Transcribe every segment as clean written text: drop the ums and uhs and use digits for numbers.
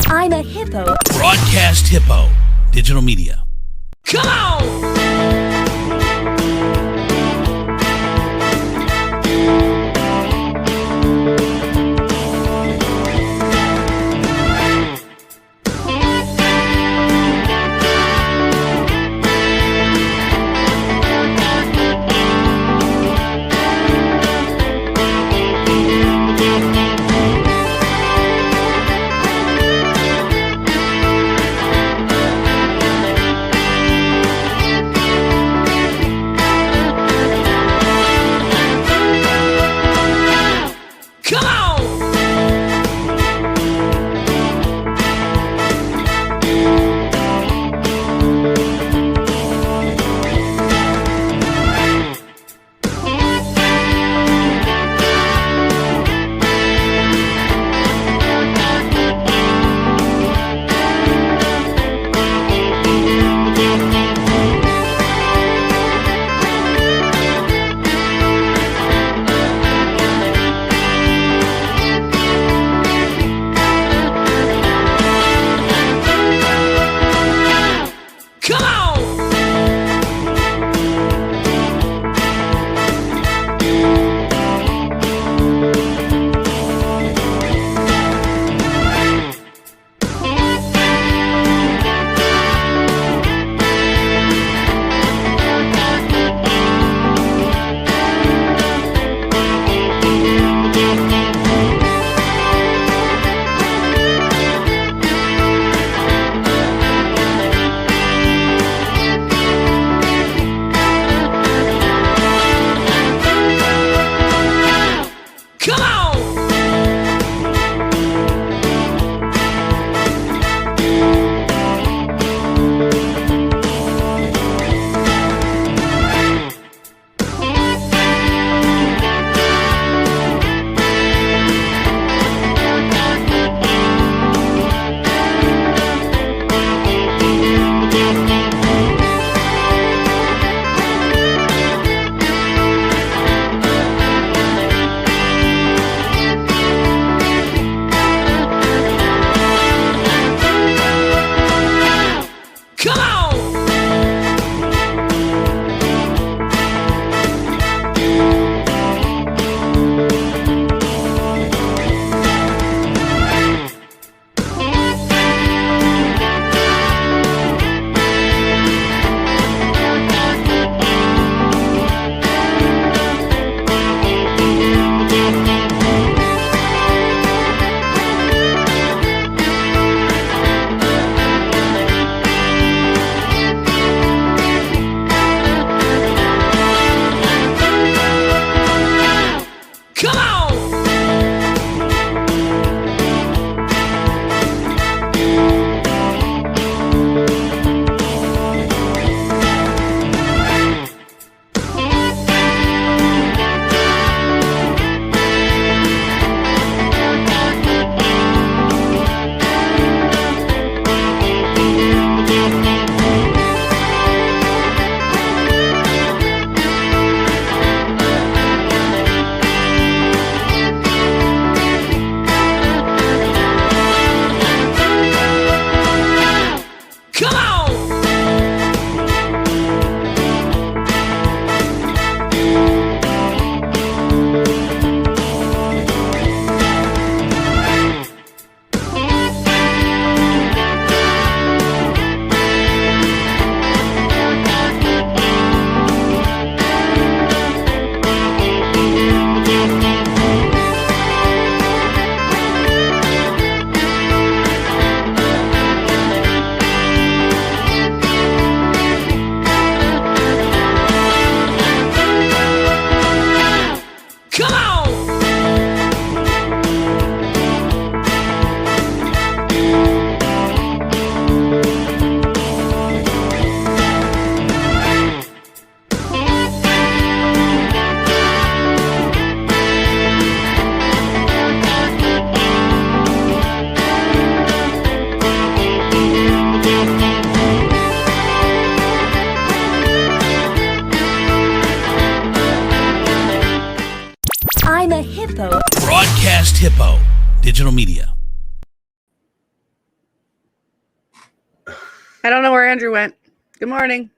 I'm a hippo. Broadcast Hippo. Digital media. Come on! I'm a hippo. Broadcast Hippo. Digital media. I don't know where Andrew went. Good morning.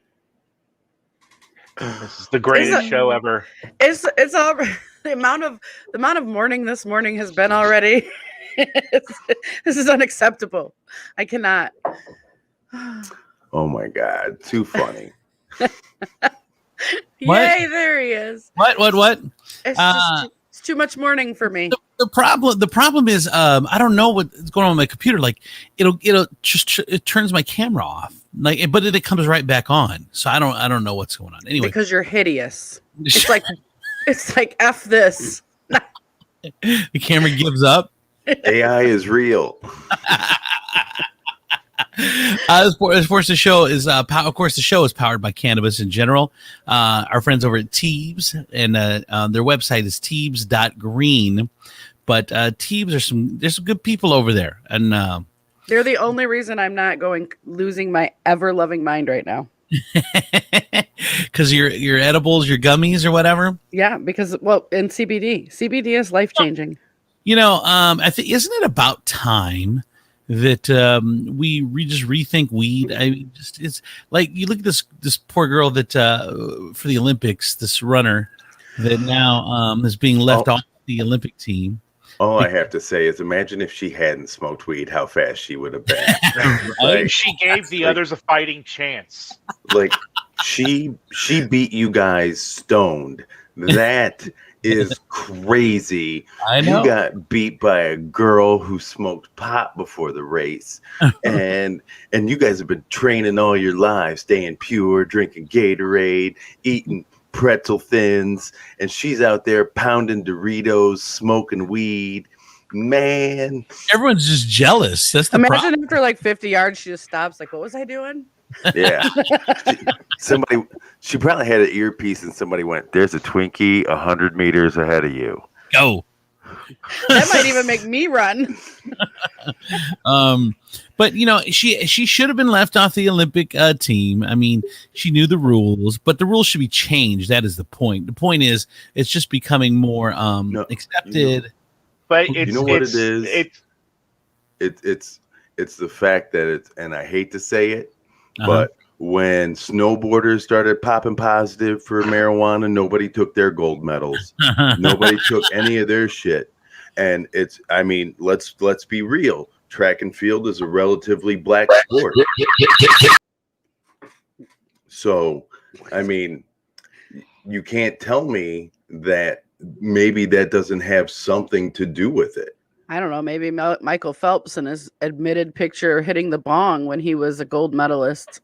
This is the greatest show ever. It's all the amount of morning this morning has been already. This is unacceptable. I cannot. Oh my God, too funny. Yay, there he is. What? It's too much morning for me. The problem is I don't know what's going on with my computer. Like it'll just it turns my camera off. Like, but it comes right back on. So I don't know what's going on. Anyway, because you're hideous. It's like F this. The camera gives up. AI is real. Of course, the show is powered by cannabis in general. Our friends over at Teebs, and their website is teebs.green. But Teebs there's some good people over there, and they're the only reason I'm not losing my ever loving mind right now. Because your edibles, your gummies, or whatever. Yeah, because in CBD is life changing. I think, isn't it about time that we just rethink weed? I mean, it's like you look at this poor girl that for the Olympics, this runner that now is being left off the Olympic team. All I have to say is, imagine if she hadn't smoked weed, how fast she would have been. She gave the others a fighting chance. Like she beat you guys stoned. That is crazy. I know. You got beat by a girl who smoked pot before the race, and you guys have been training all your lives, staying pure, drinking Gatorade, eating pretzel thins, and she's out there pounding Doritos, smoking weed. Man, everyone's just jealous. That's the Imagine problem. after like 50 yards, she just stops. Like, what was I doing? Yeah. She probably had an earpiece, and somebody went, "There's a Twinkie 100 meters ahead of you. Go." That might even make me run. But she should have been left off the Olympic team. I mean, she knew the rules, but the rules should be changed. That is the point. The point is, it's just becoming more accepted. But What it is? It's the fact that it's, and I hate to say it, but when snowboarders started popping positive for marijuana, nobody took their gold medals. Nobody took any of their shit. And let's be real. Track and field is a relatively black sport. So, you can't tell me that maybe that doesn't have something to do with it. I don't know. Maybe Michael Phelps in his admitted picture hitting the bong when he was a gold medalist.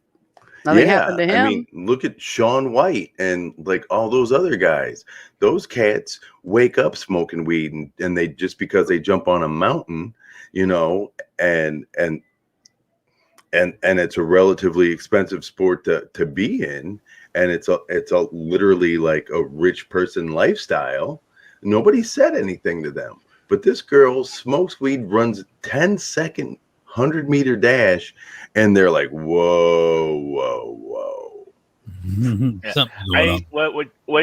Nothing happened to him. Look at Shaun White and like all those other guys. Those cats wake up smoking weed, and they just because they jump on a mountain, and it's a relatively expensive sport to be in, and it's a literally like a rich person lifestyle. Nobody said anything to them. But this girl smokes weed, runs a 10-second 100-meter dash, and they're like, whoa.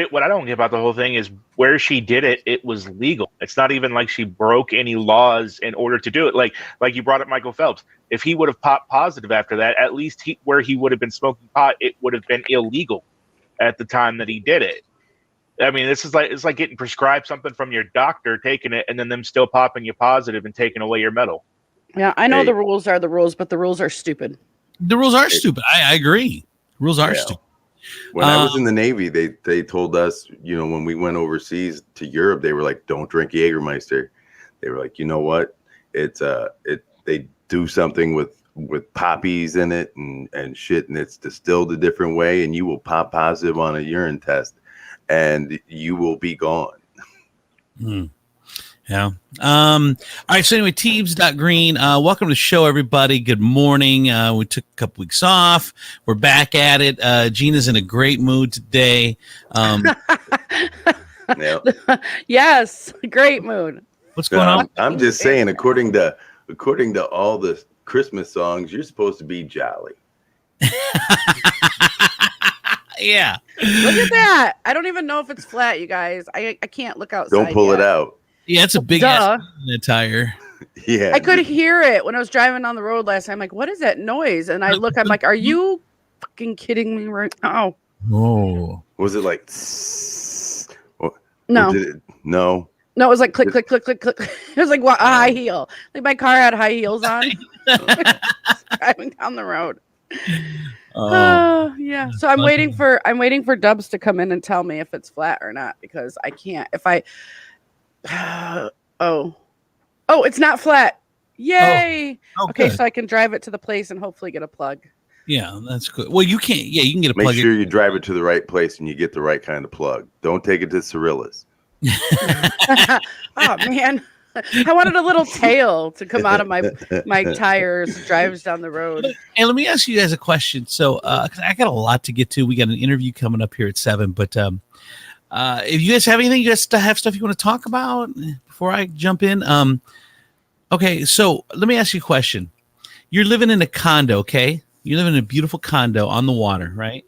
What I don't get about the whole thing is where she did it, it was legal. It's not even like she broke any laws in order to do it. Like you brought up Michael Phelps. If he would have popped positive after that, at least where he would have been smoking pot, it would have been illegal at the time that he did it. I mean, it's like getting prescribed something from your doctor, taking it, and then them still popping you positive and taking away your medal. Yeah, I know the rules are the rules, but the rules are stupid. The rules are stupid. I agree. Rules are stupid. When I was in the Navy, they told us, when we went overseas to Europe, they were like, don't drink Jägermeister. They were like, you know what? They do something with poppies in it and shit, and it's distilled a different way, and you will pop positive on a urine test, and you will be gone. Yeah. All right. So anyway, Teebs.green. Welcome to the show, everybody. Good morning. We took a couple weeks off. We're back at it. Gina's in a great mood today. Yes, great mood. What's going on? I'm just saying, according to all the Christmas songs, you're supposed to be jolly. Yeah. Look at that. I don't even know if it's flat, you guys. I can't look outside. Don't pull it out. Yeah, it's a big ass tire. Yeah. I could hear it when I was driving on the road last time. I'm like, what is that noise? And I look, I'm like, are you fucking kidding me right now? Oh. Was it like? No. Or did it? No. No, it was like click, click, click, click, click. It was like a high heel. Like my car had high heels on. Driving down the road. Oh yeah. So I'm waiting for Dubs to come in and tell me if it's flat or not, because I can't. If I oh, it's not flat. Yay. Okay, good. so I can drive it to the place and hopefully get a plug. Yeah, that's good. Well, you can't. Yeah, you can get a Make plug. sure you drive it to the right place and you get the right kind of plug. Don't take it to Cirilla's. Oh man. I wanted a little tail to come out of my tires, drives down the road. Hey, let me ask you guys a question. So, 'cause I got a lot to get to. We got an interview coming up here at 7. But if you guys have anything, you guys have stuff you want to talk about before I jump in. Okay, so let me ask you a question. You're living in a condo, okay? You live in a beautiful condo on the water, right?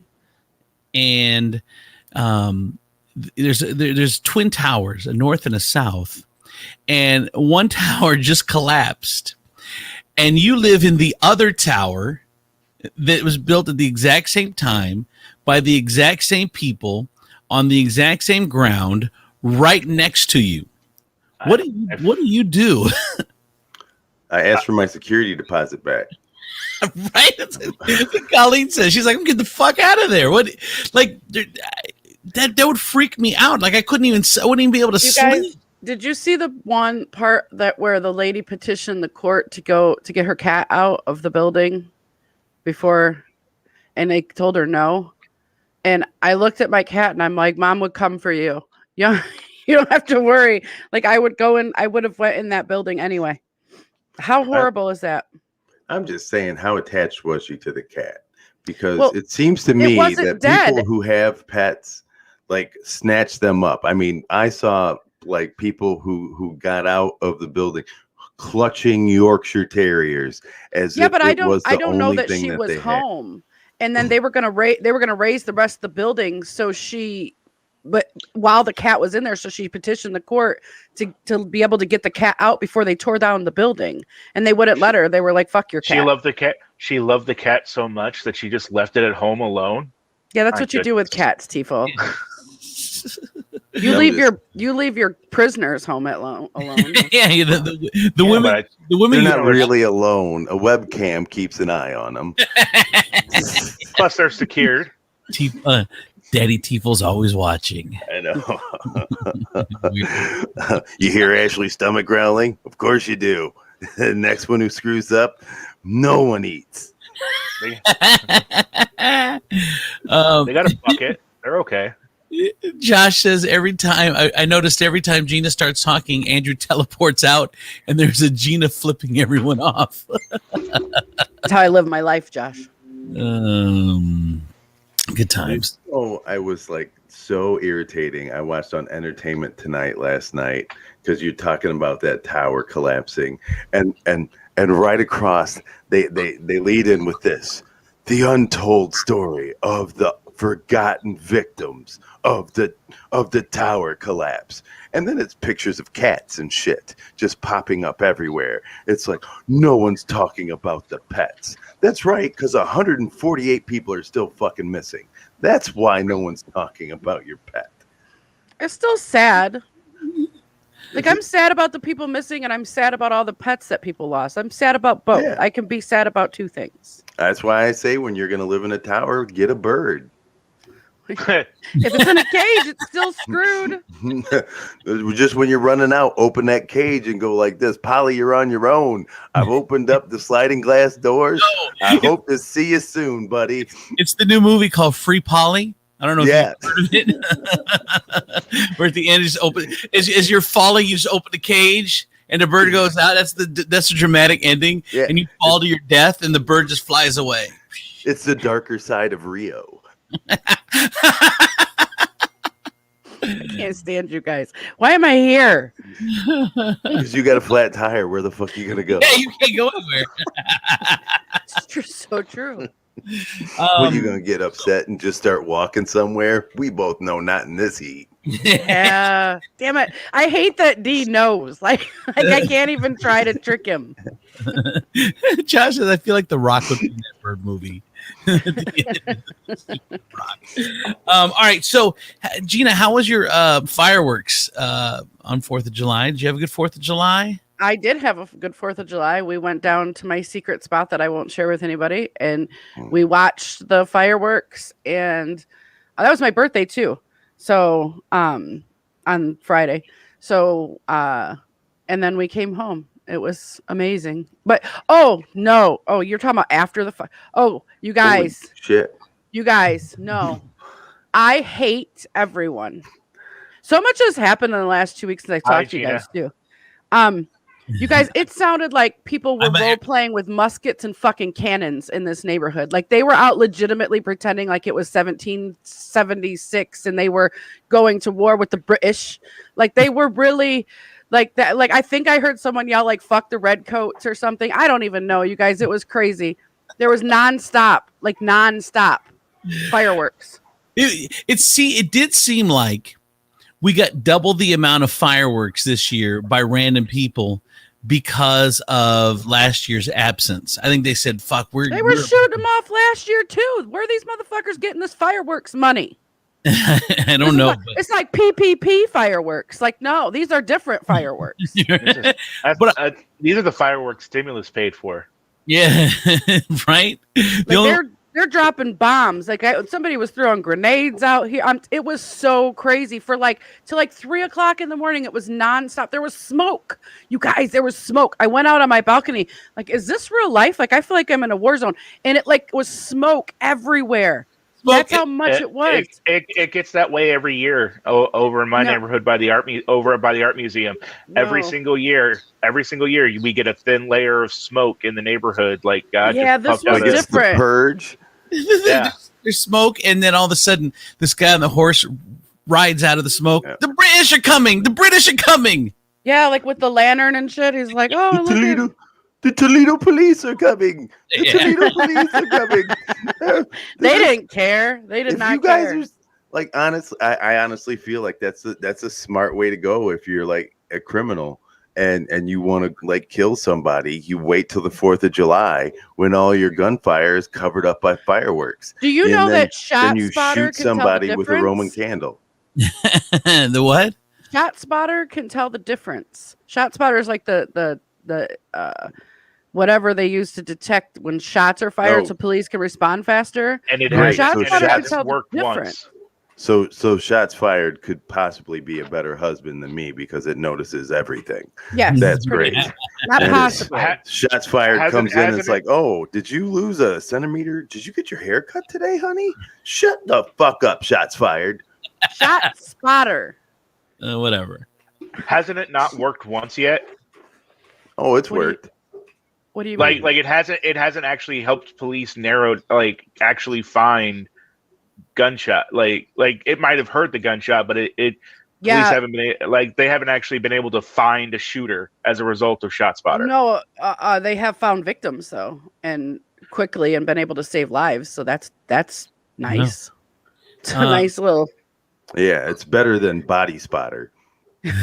And there's twin towers, a north and a south. And one tower just collapsed, and you live in the other tower that was built at the exact same time by the exact same people on the exact same ground right next to you. What do you do? I asked for my security deposit back. Right? That's what Colleen says. She's like, I'm getting the fuck out of there. What? Like that would freak me out. Like I wouldn't even be able to sleep. Did you see the one part where the lady petitioned the court to get her cat out of the building before, and they told her no? And I looked at my cat and I'm like, Mom would come for you. You don't have to worry. Like I would have went in that building anyway. How horrible is that? I'm just saying, how attached was she to the cat? Because it seems to me that people who have pets like snatch them up. I mean, I saw like people who got out of the building clutching Yorkshire Terriers as if I don't know that thing she that was they home, and then they were gonna raise the rest of the building. But while the cat was in there, so she petitioned the court to be able to get the cat out before they tore down the building, and they wouldn't let her. They were like, "Fuck your cat." She loved the cat. She loved the cat so much that she just left it at home alone. Yeah, that's what you do with cats, Tiefel. You leave your prisoners home alone. Yeah, the women. They're not really alone. A webcam keeps an eye on them. Plus, they're secured. Daddy Tiefel's always watching. I know. You hear Ashley's stomach growling? Of course you do. The next one who screws up, no one eats. They got a bucket. They're okay. Josh says I noticed every time Gina starts talking, Andrew teleports out and there's a Gina flipping everyone off. That's how I live my life, Josh. Good times. Oh, I was like so irritating. I watched on Entertainment Tonight last night because you're talking about that tower collapsing, and right across they lead in with this: the untold story of the forgotten victims of the tower collapse. And then it's pictures of cats and shit just popping up everywhere. It's like no one's talking about the pets. That's right, because 148 people are still fucking missing. That's why no one's talking about your pet. It's still sad. Like I'm sad about the people missing, and I'm sad about all the pets that people lost. I'm sad about both. Yeah. I can be sad about two things. That's why I say when you're going to live in a tower, get a bird. If it's in a cage, it's still screwed. Just when you're running out, open that cage and go like this. Polly, you're on your own. I've opened up the sliding glass doors. I hope to see you soon, buddy. It's the new movie called Free Polly. I don't know if you've heard of it. Where at the end, you just open as you're falling, you just open the cage and the bird goes out. That's the dramatic ending. Yeah. And you fall to your death and the bird just flies away. It's the darker side of Rio. I can't stand you guys. Why am I here? Because you got a flat tire. Where the fuck are you gonna go? Yeah, you can't go anywhere. It's so true. When you gonna get upset and just start walking somewhere? We both know not in this heat. Yeah. Damn it. I hate that D knows. Like I can't even try to trick him. Josh says, I feel like The Rock would be in that bird movie. All right. So, Gina, how was your fireworks on 4th of July? Did you have a good 4th of July? I did have a good 4th of July. We went down to my secret spot that I won't share with anybody, and we watched the fireworks, and that was my birthday too. So, on Friday. So, and then we came home. It was amazing. But oh no. Oh, you're talking about after the you guys. Holy shit. You guys, no. I hate everyone. So much has happened in the last 2 weeks since I talked to you guys too. You guys, it sounded like people were role playing with muskets and fucking cannons in this neighborhood. Like they were out legitimately pretending like it was 1776 and they were going to war with the British. Like they were really like that. Like I think I heard someone yell like "fuck the redcoats" or something. I don't even know, you guys. It was crazy. There was nonstop fireworks. It did seem like we got double the amount of fireworks this year by random people because of last year's absence. I think they said, fuck, they were shooting them off last year too. Where are these motherfuckers getting this fireworks money? I don't know. It's like PPP fireworks. Like, no, these are different fireworks. These are the fireworks stimulus paid for. Yeah, right? Like they're dropping bombs. Like somebody was throwing grenades out here. It was so crazy for till 3:00 in the morning. It was nonstop. There was smoke. You guys, there was smoke. I went out on my balcony. Like, is this real life? Like, I feel like I'm in a war zone. And it was smoke everywhere. That's how much it was. It gets that way every year over in my neighborhood by the art museum. No. Every single year, we get a thin layer of smoke in the neighborhood. Like God, yeah, this was different. The purge. Yeah. There's smoke, and then all of a sudden, this guy on the horse rides out of the smoke. Yeah. The British are coming. The British are coming. Yeah, like with the lantern and shit. He's like, oh, the Toledo police are coming. The Toledo police are coming. They didn't care. They did not care. You guys are honestly, I honestly feel like that's a smart way to go if you're like a criminal. And you want to kill somebody, you wait till the 4th of July when all your gunfire is covered up by fireworks. Do you know that then you shoot somebody with a Roman candle? The what? Shot spotter can tell the difference. Shot spotter is like the whatever they use to detect when shots are fired, so police can respond faster. And it has worked once. So shots fired could possibly be a better husband than me because it notices everything. Yes, that's great. Not possible. Shots fired comes in and it's like, oh, did you lose a centimeter? Did you get your hair cut today, honey? Shut the fuck up, shots fired. Shot spotter. Whatever. Hasn't it not worked once yet? Oh, it's worked. What do you mean? Like it hasn't actually helped police actually find gunshot. Like it might have heard the gunshot, but police haven't they haven't actually been able to find a shooter as a result of shot spotter. No, they have found victims though, and quickly, and been able to save lives. So that's nice. No. It's a nice little. Yeah, it's better than body spotter.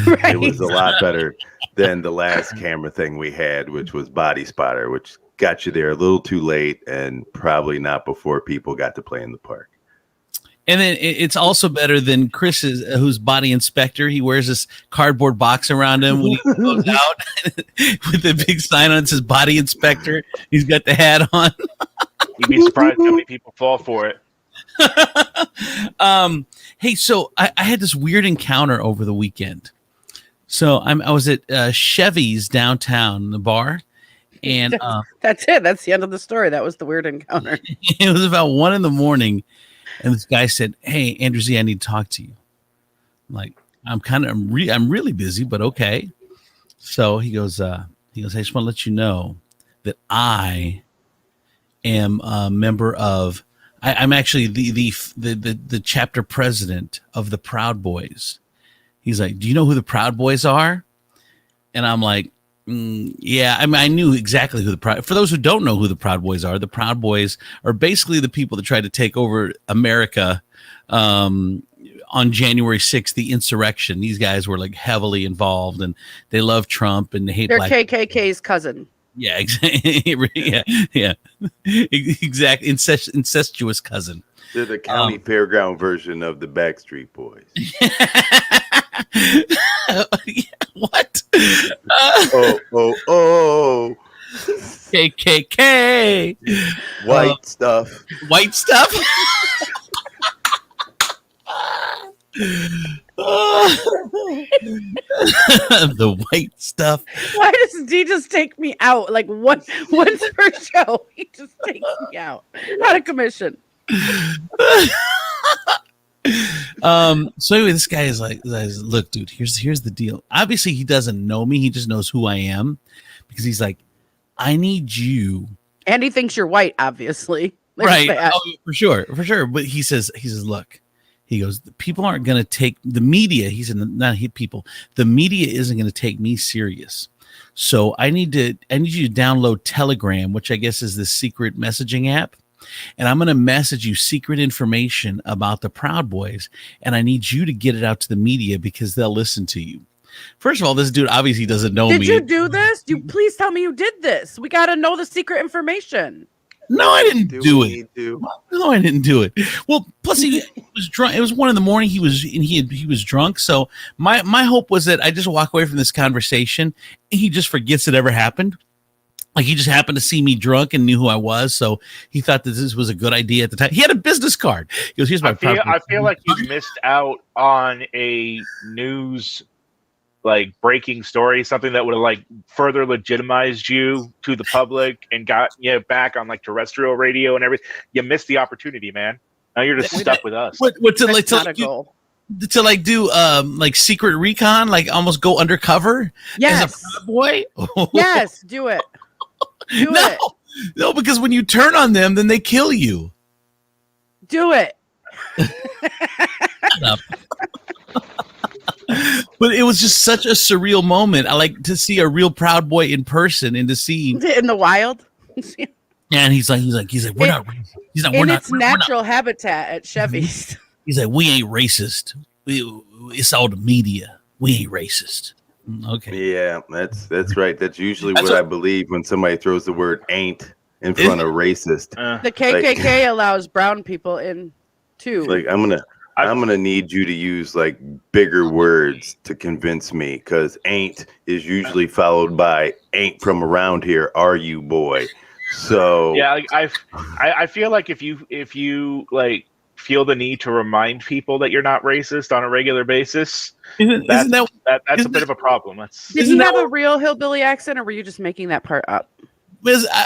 Right. It was a lot better than the last camera thing we had, which was body spotter, which got you there a little too late and probably not before people got to play in the park. And then it's also better than Chris's, who's body inspector. He wears this cardboard box around him when he goes out with the big sign on it says body inspector. He's got the hat on. You'd be surprised how many people fall for it. Hey, so I had this weird encounter over the weekend. So I was at Chevy's downtown, the bar. And that's it. That's the end of the story. That was the weird encounter. It was about 1 a.m. And this guy said, "Hey, Andrew Z, I need to talk to you." I'm like, I'm really busy, but okay. So he goes, I just want to let you know that I am a member of, I'm actually the chapter president of the Proud Boys. He's like, "Do you know who the Proud Boys are?" And I'm like, yeah, I mean, I knew exactly who the Proud. For those who don't know who the Proud Boys are basically the people that tried to take over America on on January 6th, the insurrection. These guys were like heavily involved, and they love Trump and they hate They're black. KKK's cousin. Yeah, exactly. yeah, exactly. Incestuous cousin. They're the county fairground version of the Backstreet Boys. What? Oh. KKK. White stuff. White stuff. The white stuff. Why does he just take me out? Like once per show, he just takes me out. Not a commission. So anyway, this guy is like, look, dude, here's the deal. Obviously, he doesn't know me. He just knows who I am, because he's like, I need you. And he thinks you're white, obviously. Right. Oh, for sure. But he says, look, he goes, people aren't going to take the media. He said, not people. The media isn't going to take me serious. So I need you to download Telegram, which I guess is the secret messaging app. And I'm going to message you secret information about the Proud Boys. And I need you to get it out to the media because they'll listen to you. First of all, this dude obviously doesn't know me. Did you do this? You please tell me you did this. We got to know the secret information. No, I didn't do it. No, I didn't do it. Well, plus he was drunk. It was 1 a.m. He was drunk. So my hope was that I just walk away from this conversation and he just forgets it ever happened. Like he just happened to see me drunk and knew who I was, so he thought that this was a good idea at the time. He had a business card. He goes, "Here's my." I feel like you missed out on a news like breaking story, something that would have like further legitimized you to the public and got you back on like terrestrial radio and everything. You missed the opportunity, man. Now you're just stuck with us. What to do like secret recon, like almost go undercover? Yes, as a Proud Boy. Yes, do it. No, because when you turn on them, then they kill you. Do it. But it was just such a surreal moment. I like to see a real Proud Boy in person and to see in the wild. And he's like, we're not racist. He's like, in its natural habitat at Chevy's. He's like, we ain't racist. It's all the media. We ain't racist. Okay. Yeah, that's right. That's usually what I believe when somebody throws the word "ain't" in front of racist. The KKK allows brown people in too. Like I'm gonna need you to use like bigger words to convince me, because "ain't" is usually followed by "ain't from around here, are you, boy?" So yeah, like, I feel like if you like feel the need to remind people that you're not racist on a regular basis, that's a bit of a problem. Did he have a real hillbilly accent, or were you just making that part up?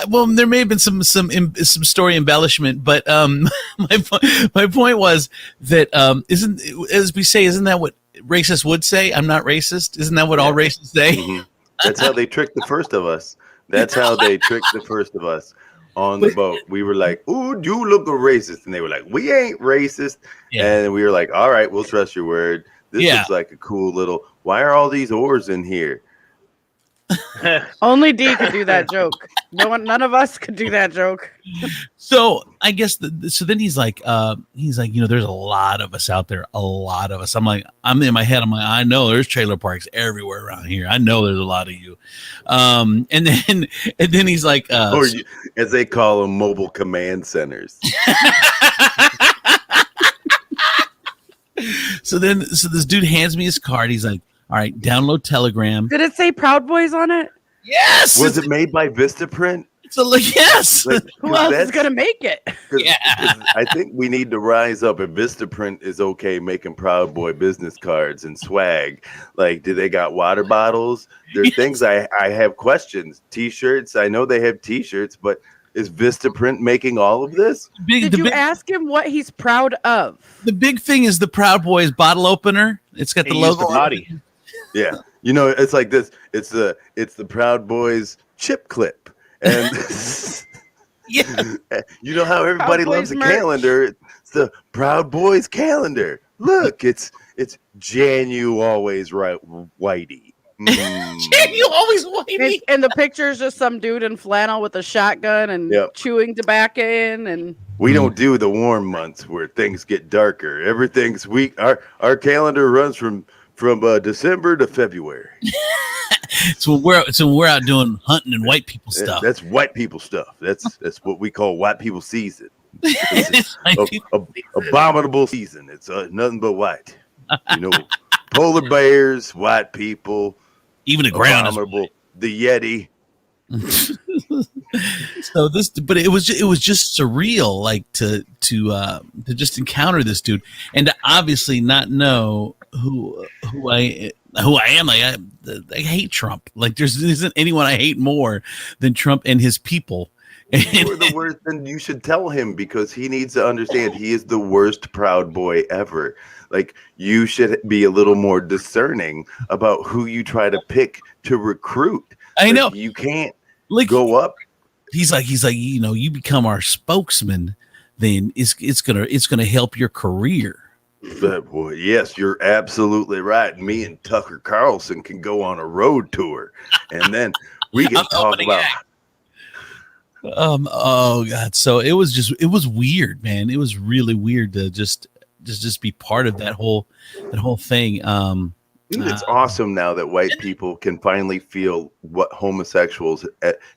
Well, there may have been some story embellishment, but my point was that isn't, as we say, isn't that what racists would say? I'm not racist. Isn't that what all racists say? Mm-hmm. That's how they tricked the first of us. That's how they tricked the first of us on the boat. We were like, "Ooh, you look a racist," and they were like, "We ain't racist." Yeah. And we were like, "All right, we'll trust your word. This is like a cool little. Why are all these oars in here?" Only D could do that joke. None of us could do that joke. So I guess so. Then he's like, there's a lot of us out there, a lot of us. I'm in my head. I'm like, I know there's trailer parks everywhere around here. I know there's a lot of you. And then he's like, as they call them, mobile command centers. So this dude hands me his card. He's like, all right, download Telegram. Did it say Proud Boys on it? Yes. Was it made by Vistaprint? Yes. Like, who else is going to make it? Cause I think we need to rise up. If Vistaprint is okay making Proud Boy business cards and swag, like, do they got water bottles? There's things I have questions. T-shirts. I know they have T-shirts, but is Vistaprint making all of this? Did you ask him what he's proud of? The big thing is the Proud Boys bottle opener. It's got the logo on it. Yeah, it's like this. It's the Proud Boys chip clip, and you know how everybody loves a calendar. It's the Proud Boys calendar. Look, it's Janu always right, Whitey. You always whiny. And the picture is just some dude in flannel with a shotgun and chewing tobacco and we don't do the warm months where things get darker. Everything's week. Our calendar runs from December to February. So we're out doing hunting and white people stuff. That's white people stuff. That's what we call white people season. Abominable season. It's nothing but white. Polar bears, white people, even the ground is white. The Yeti. So but it was just surreal, like to just encounter this dude and to obviously not know who I am. Like I hate Trump. Like there isn't anyone I hate more than Trump and his people. You're the worst, and you should tell him, because he needs to understand he is the worst Proud Boy ever. Like, you should be a little more discerning about who you try to pick to recruit. I know you can't go up. He's like, you become our spokesman, then it's gonna help your career. But boy, yes, you're absolutely right. Me and Tucker Carlson can go on a road tour, and then we can talk about. Oh God. So it was weird, man. It was really weird to just be part of that whole thing. It's awesome now that white people can finally feel what homosexuals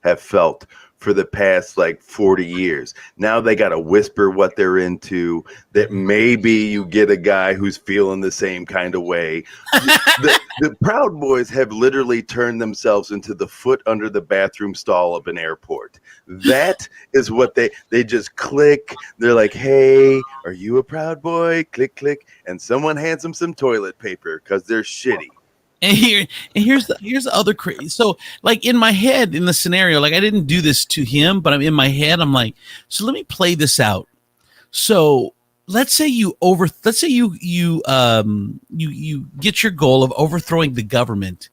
have felt for the past like 40 years. Now they got to whisper what they're into, that maybe you get a guy who's feeling the same kind of way. The Proud Boys have literally turned themselves into the foot under the bathroom stall of an airport. That is what they just click. They're like, hey, are you a Proud Boy? Click, click. And someone hands them some toilet paper because they're shitty. And here's the other crazy. So like in my head, in the scenario, like I didn't do this to him, but I'm in my head. I'm like, so let me play this out. So let's say you get your goal of overthrowing the government,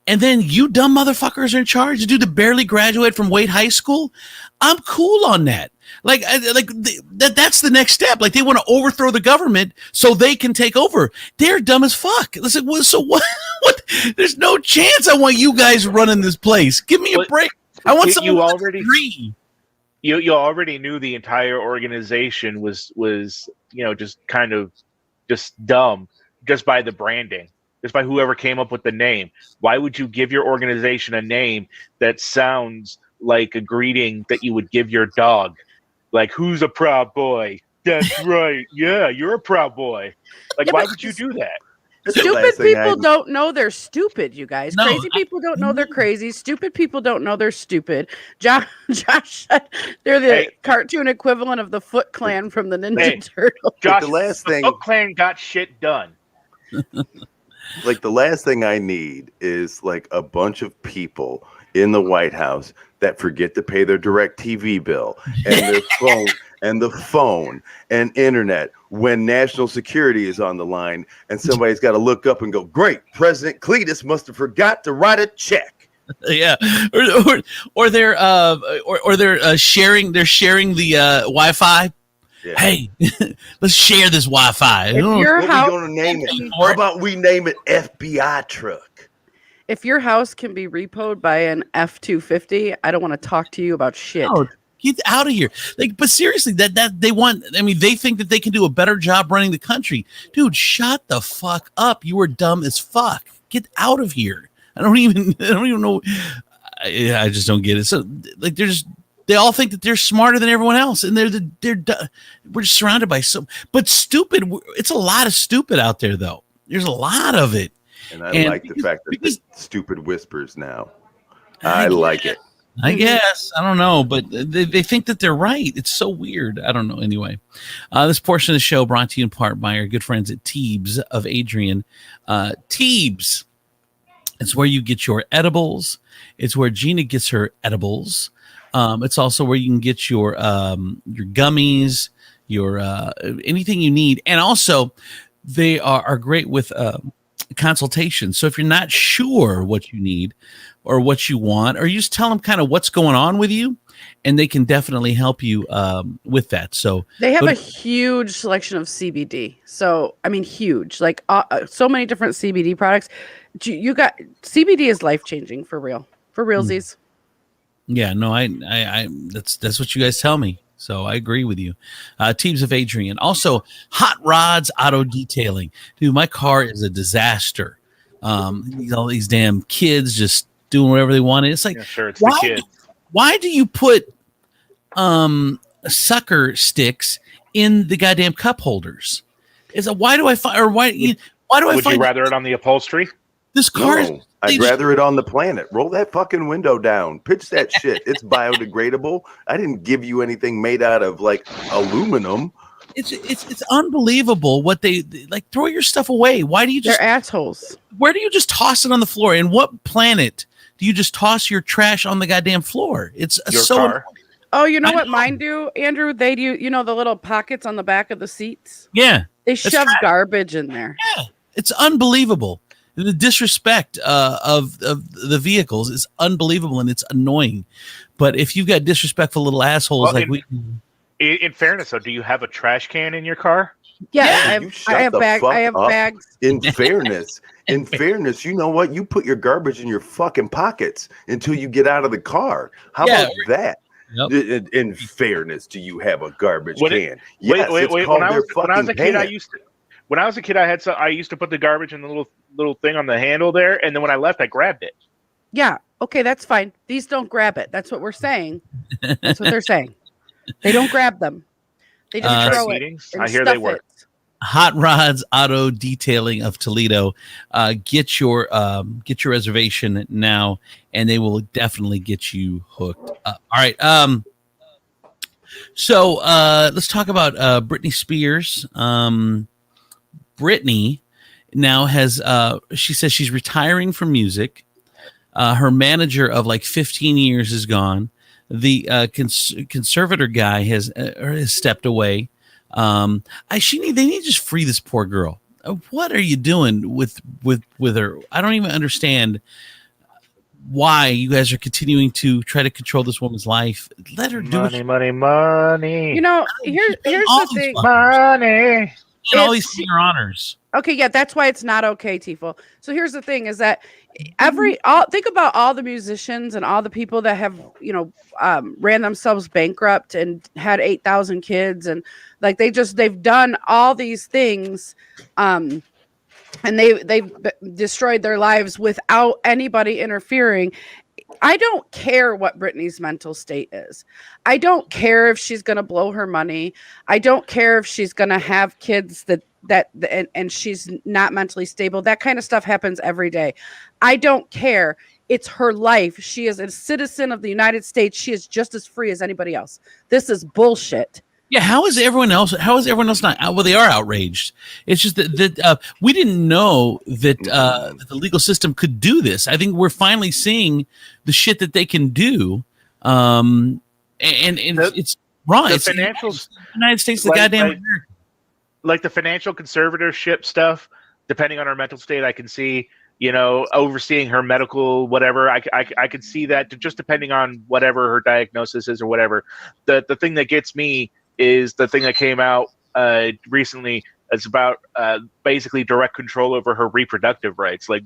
and then you dumb motherfuckers are in charge. The dude that barely graduated from Wade High School. I'm cool on that. That's the next step. Like they want to overthrow the government so they can take over. They're dumb as fuck. Listen, so what? There's no chance I want you guys running this place. Give me a break. I want someone with a degree. You already knew the entire organization was just dumb, just by the branding, just by whoever came up with the name. Why would you give your organization a name that sounds like a greeting that you would give your dog? Like, who's a proud boy? That's right. Yeah, you're a proud boy. Like, why would you do that? Stupid people don't know they're stupid, you guys. No, crazy people don't know they're crazy. Stupid people don't know they're stupid. Josh said they're the cartoon equivalent of the Foot Clan from the Ninja Turtles. Josh, the Foot Clan got shit done. Like, the last thing I need is like a bunch of people in the White House that forget to pay their DirecTV bill and their phone and the phone and internet when national security is on the line, and somebody's got to look up and go, great, President Cletus must have forgot to write a check. Yeah, or they're sharing the Wi-Fi. Yeah. Hey, let's share this Wi-Fi. If your house, what are we gonna name it? How about we name it FBI truck? If your house can be repoed by an F-250, I don't want to talk to you about shit. No, get out of here. Like, but seriously, that they want. I mean, they think that they can do a better job running the country. Dude, shut the fuck up. You are dumb as fuck. Get out of here. I don't even know. I just don't get it. So, like, they all think that they're smarter than everyone else, and we're just surrounded by but stupid. It's a lot of stupid out there, though. There's a lot of it. And I like the fact that there's stupid whispers now. I like it. I guess. I don't know, but they think that they're right. It's so weird. I don't know. Anyway, this portion of the show brought to you in part by our good friends at Teebs of Adrian. Teebs. It's where you get your edibles. It's where Gina gets her edibles. It's also where you can get your gummies, your anything you need. And also, they are great with consultation. So if you're not sure what you need or what you want, or you just tell them kind of what's going on with you, and they can definitely help you with that. So they have a huge selection of CBD. So, I mean, huge, like so many different CBD products. you got CBD is life changing for real, for realsies. Yeah, no, I that's what you guys tell me. So I agree with you. Teams of Adrian. Also, Hot Rods Auto Detailing. Dude, my car is a disaster. All these damn kids just doing whatever they want. It's like, Yeah, sure, it's the kids. Why do you put sucker sticks in the goddamn cup holders? Why do I find, or why do I Would find you rather it on the upholstery? this car? No, I'd rather it on the planet. Roll that fucking window down. Pitch that shit. It's biodegradable. I didn't give you anything made out of like aluminum. It's unbelievable what they like. Throw your stuff away. Why do you just? They're assholes. Where do you just toss it on the floor? And what planet do you just toss your trash on the goddamn floor? It's Your so. car? Oh, you know I what know. mine do, Andrew? They do. You know the little pockets on the back of the seats. Yeah, They shove garbage in there. it's unbelievable. The disrespect of the vehicles is unbelievable, and it's annoying. But if you've got disrespectful little assholes Well, like we. In fairness, though, do you have a trash can in your car? Yeah, You I shut have the bags. fuck I have up. bags. In fairness, you know what? You put your garbage in your fucking pockets until you get out of the car. How about that? Yep. In fairness, do you have a garbage When can? it- Yes, wait. it's When called I their was a fucking kid, can. when I was a kid, I used to put the garbage in the little thing on the handle there, and then when I left, I grabbed it. Yeah. Okay, that's fine. These don't grab it. That's what we're saying. That's what they're saying. They don't grab them. They just Track throw it. meetings? And I hear they stuff work. it. Hot Rods Auto Detailing of Toledo. Get your reservation now, and they will definitely get you hooked up. All right. So let's talk about Britney Spears. Britney now has she says she's retiring from music. Her manager of like 15 years is gone. The conservator guy has stepped away. They need to just free this poor girl. What are you doing with her? I don't even understand why you guys are continuing to try to control this woman's life. Let her do Money. You know, here's all the these thing. Money. and all these senior honors. Okay, yeah, that's why it's not okay, Tiefel. So here's the thing: is that think about all the musicians and all the people that have ran themselves bankrupt and had 8,000 kids, and like they've done all these things, and they've destroyed their lives without anybody interfering. I don't care what Britney's mental state is. I don't care if she's going to blow her money. I don't care if she's going to have kids and she's not mentally stable. That kind of stuff happens every day. I don't care. It's her life. She is a citizen of the United States. She is just as free as anybody else. This is bullshit. Yeah, how is everyone else not? Well, they are outraged. It's just that we didn't know that the legal system could do this. I think we're finally seeing the shit that they can do, and it's wrong. The It's financials, the United States, the goddamn America. like the financial conservatorship stuff. Depending on her mental state, I can see overseeing her medical whatever. I could see that just depending on whatever her diagnosis is or whatever. The thing that gets me is the thing that came out recently. It's about basically direct control over her reproductive rights. Like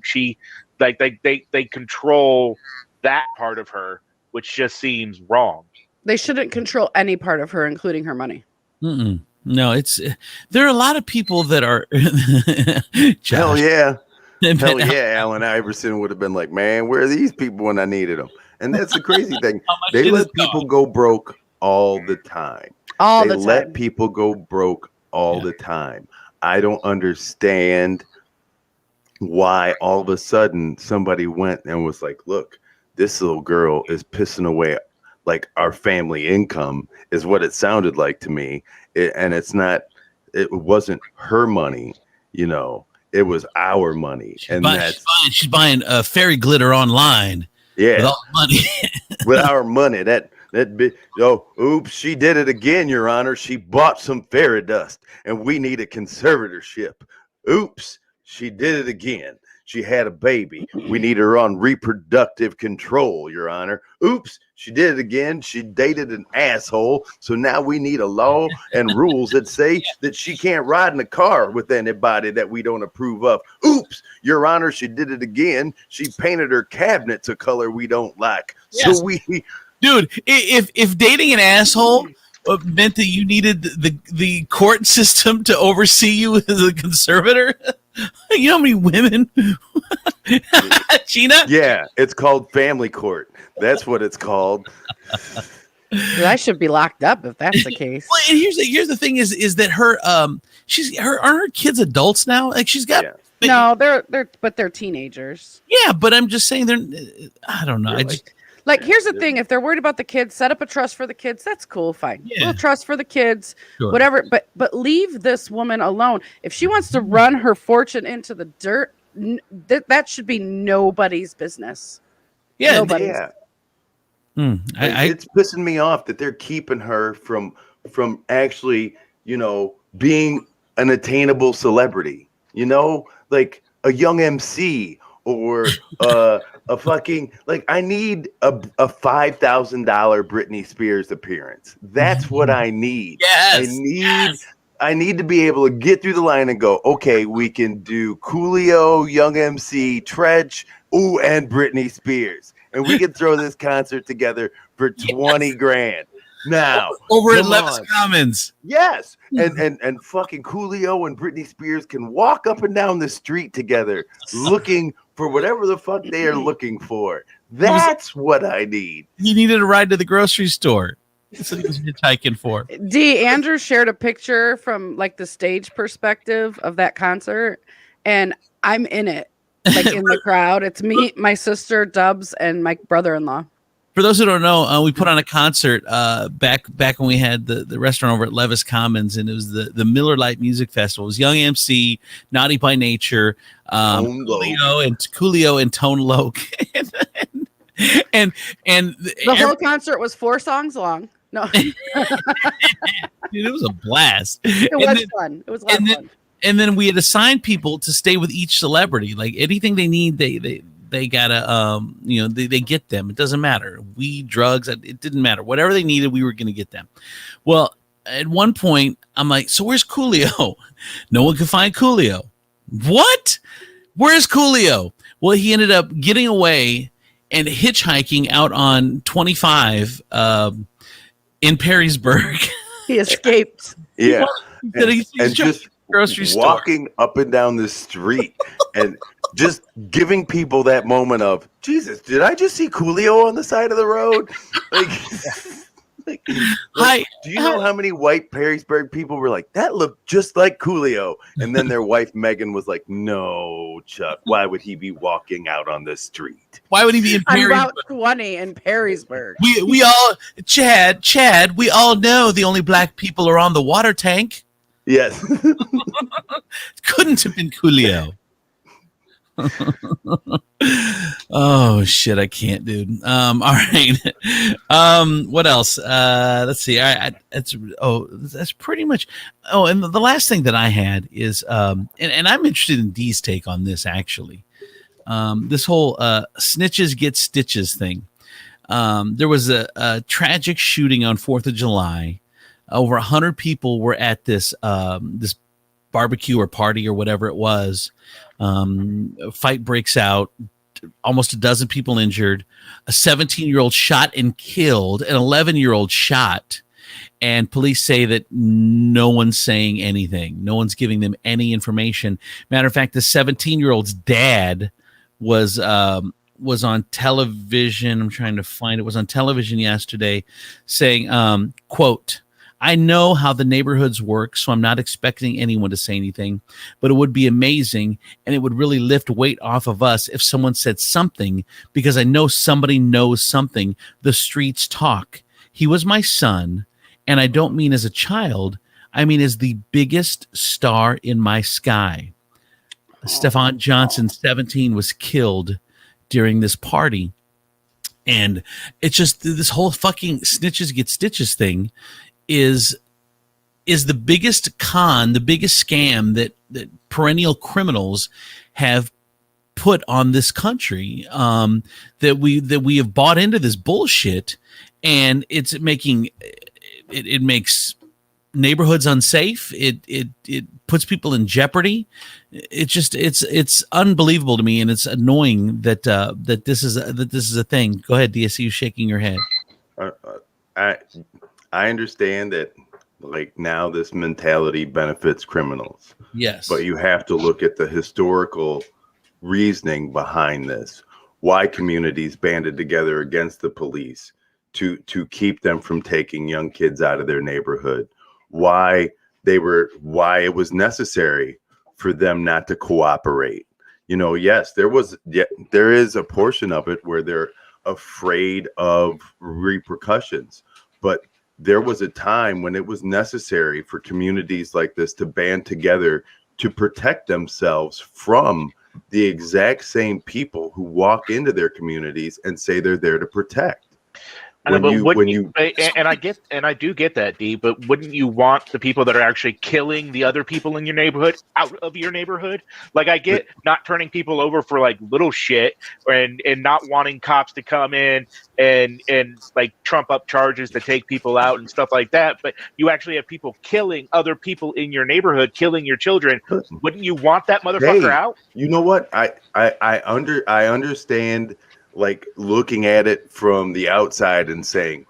they control that part of her, which just seems wrong. They shouldn't control any part of her, including her money. Mm-mm. No, there are a lot of people that are. Hell Josh. yeah. Hell yeah, Allen Iverson would have been like, man, where are these people when I needed them? And that's the crazy thing. They shit let is people gone. go broke all the time. They let people go broke all the time. I don't understand why all of a sudden somebody went and was like, look, this little girl is pissing away like our family income is what it sounded like to me. And it wasn't her money, it was our money. She's buying fairy glitter online. Yeah. With all the money. With our money, oops, she did it again, Your Honor. She bought some fairy dust, and we need a conservatorship. Oops, she did it again. she had a baby. We need her on reproductive control, Your Honor. Oops, she did it again. She dated an asshole. So now we need a law and rules that say that she can't ride in a car with anybody that we don't approve of. Oops, Your Honor, she did it again. She painted her cabinets a color we don't like. Yes. So we... Dude, if dating an asshole meant that you needed the court system to oversee you as a conservator, you know how many women, Gina? Yeah, it's called family court. That's what it's called. Dude, I should be locked up if that's the case. Well, and here's the thing is that her aren't her kids adults now? Like she's got No, they're teenagers. Yeah, but I'm just saying I don't know. Like, here's the thing. If they're worried about the kids, set up a trust for the kids. That's cool. Fine. Yeah. We'll trust for the kids, Sure. whatever. But leave this woman alone. If she wants to run her fortune into the dirt, that should be nobody's business. Yeah. Nobody's. Yeah. It's pissing me off that they're keeping her from actually, being an attainable celebrity, like a young MC or a fucking, like, I need a $5,000 Britney Spears appearance. That's what I need. Yes. I need to be able to get through the line and go, okay, we can do Coolio, Young MC, Tretch, and Britney Spears. And we can throw this concert together for 20 grand. Now, over at Levis Commons. Yes. And fucking Coolio and Britney Spears can walk up and down the street together looking for whatever the fuck they are looking for. That's what I need. He needed a ride to the grocery store. That's what he was hitchhiking for. Andrew shared a picture from like the stage perspective of that concert, and I'm in it, like in the crowd. It's me, my sister, Dubs, and my brother-in-law. For those who don't know, we put on a concert back when we had the restaurant over at Levis Commons, and it was the Miller Lite Music Festival. It was Young MC, Naughty by Nature, Coolio and Tone Loc, and the whole concert was 4 songs long. No, dude, it was a blast. It was fun. It was a lot of fun. And then we had assigned people to stay with each celebrity. Like anything they need, they gotta they get them. It doesn't matter. Weed, drugs, it didn't matter. Whatever they needed, we were gonna get them. Well, at one point, I'm like, so where's Coolio? No one could find Coolio. What? Where's Coolio? Well, he ended up getting away and hitchhiking out on 25 in Perrysburg. He escaped. Yeah. and just grocery store, walking up and down the street and just giving people that moment of, Jesus, did I just see Coolio on the side of the road? Do you know how many white Perrysburg people were like, that looked just like Coolio? And then their wife Megan was like, no, Chuck, why would he be walking out on the street? Why would he be in Perrysburg? Route 20 in Perrysburg. We all, Chad, we all know the only black people are on the water tank. Yes. Couldn't have been Coolio. Oh shit, I can't, dude. All right. What else? Let's see. That's pretty much. Oh, and the last thing that I had is and I'm interested in Dee's take on this actually. This whole snitches get stitches thing. There was a tragic shooting on 4th of July. Over 100 people were at this this barbecue or party or whatever it was. A fight breaks out, almost a dozen people injured, a 17-year-old shot and killed, an 11-year-old shot, and police say that no one's saying anything. No one's giving them any information. Matter of fact, the 17-year-old's dad was on television. I'm trying to find it. Was on television yesterday saying, quote, I know how the neighborhoods work, so I'm not expecting anyone to say anything, but it would be amazing, and it would really lift weight off of us if someone said something, because I know somebody knows something. The streets talk. He was my son, and I don't mean as a child. I mean as the biggest star in my sky. Stephon Johnson, 17, was killed during this party. And it's just this whole fucking snitches get stitches thing is the biggest con, the biggest scam that perennial criminals have put on this country, that we have bought into this bullshit, and it's making it makes neighborhoods unsafe. It puts people in jeopardy. It's unbelievable to me, and it's annoying that this is a thing. Go ahead, DSU, shaking your head. I understand that, like, now this mentality benefits criminals. Yes, but you have to look at the historical reasoning behind this. Why communities banded together against the police to keep them from taking young kids out of their neighborhood. Why it was necessary for them not to cooperate. Yes, there is a portion of it where they're afraid of repercussions, but there was a time when it was necessary for communities like this to band together to protect themselves from the exact same people who walk into their communities and say they're there to protect. And I do get that, D, but wouldn't you want the people that are actually killing the other people in your neighborhood out of your neighborhood? Like, I get not turning people over for like little shit and not wanting cops to come in and like trump up charges to take people out and stuff like that. But you actually have people killing other people in your neighborhood, killing your children. Wouldn't you want that motherfucker out? You know what? I understand, like, looking at it from the outside and saying,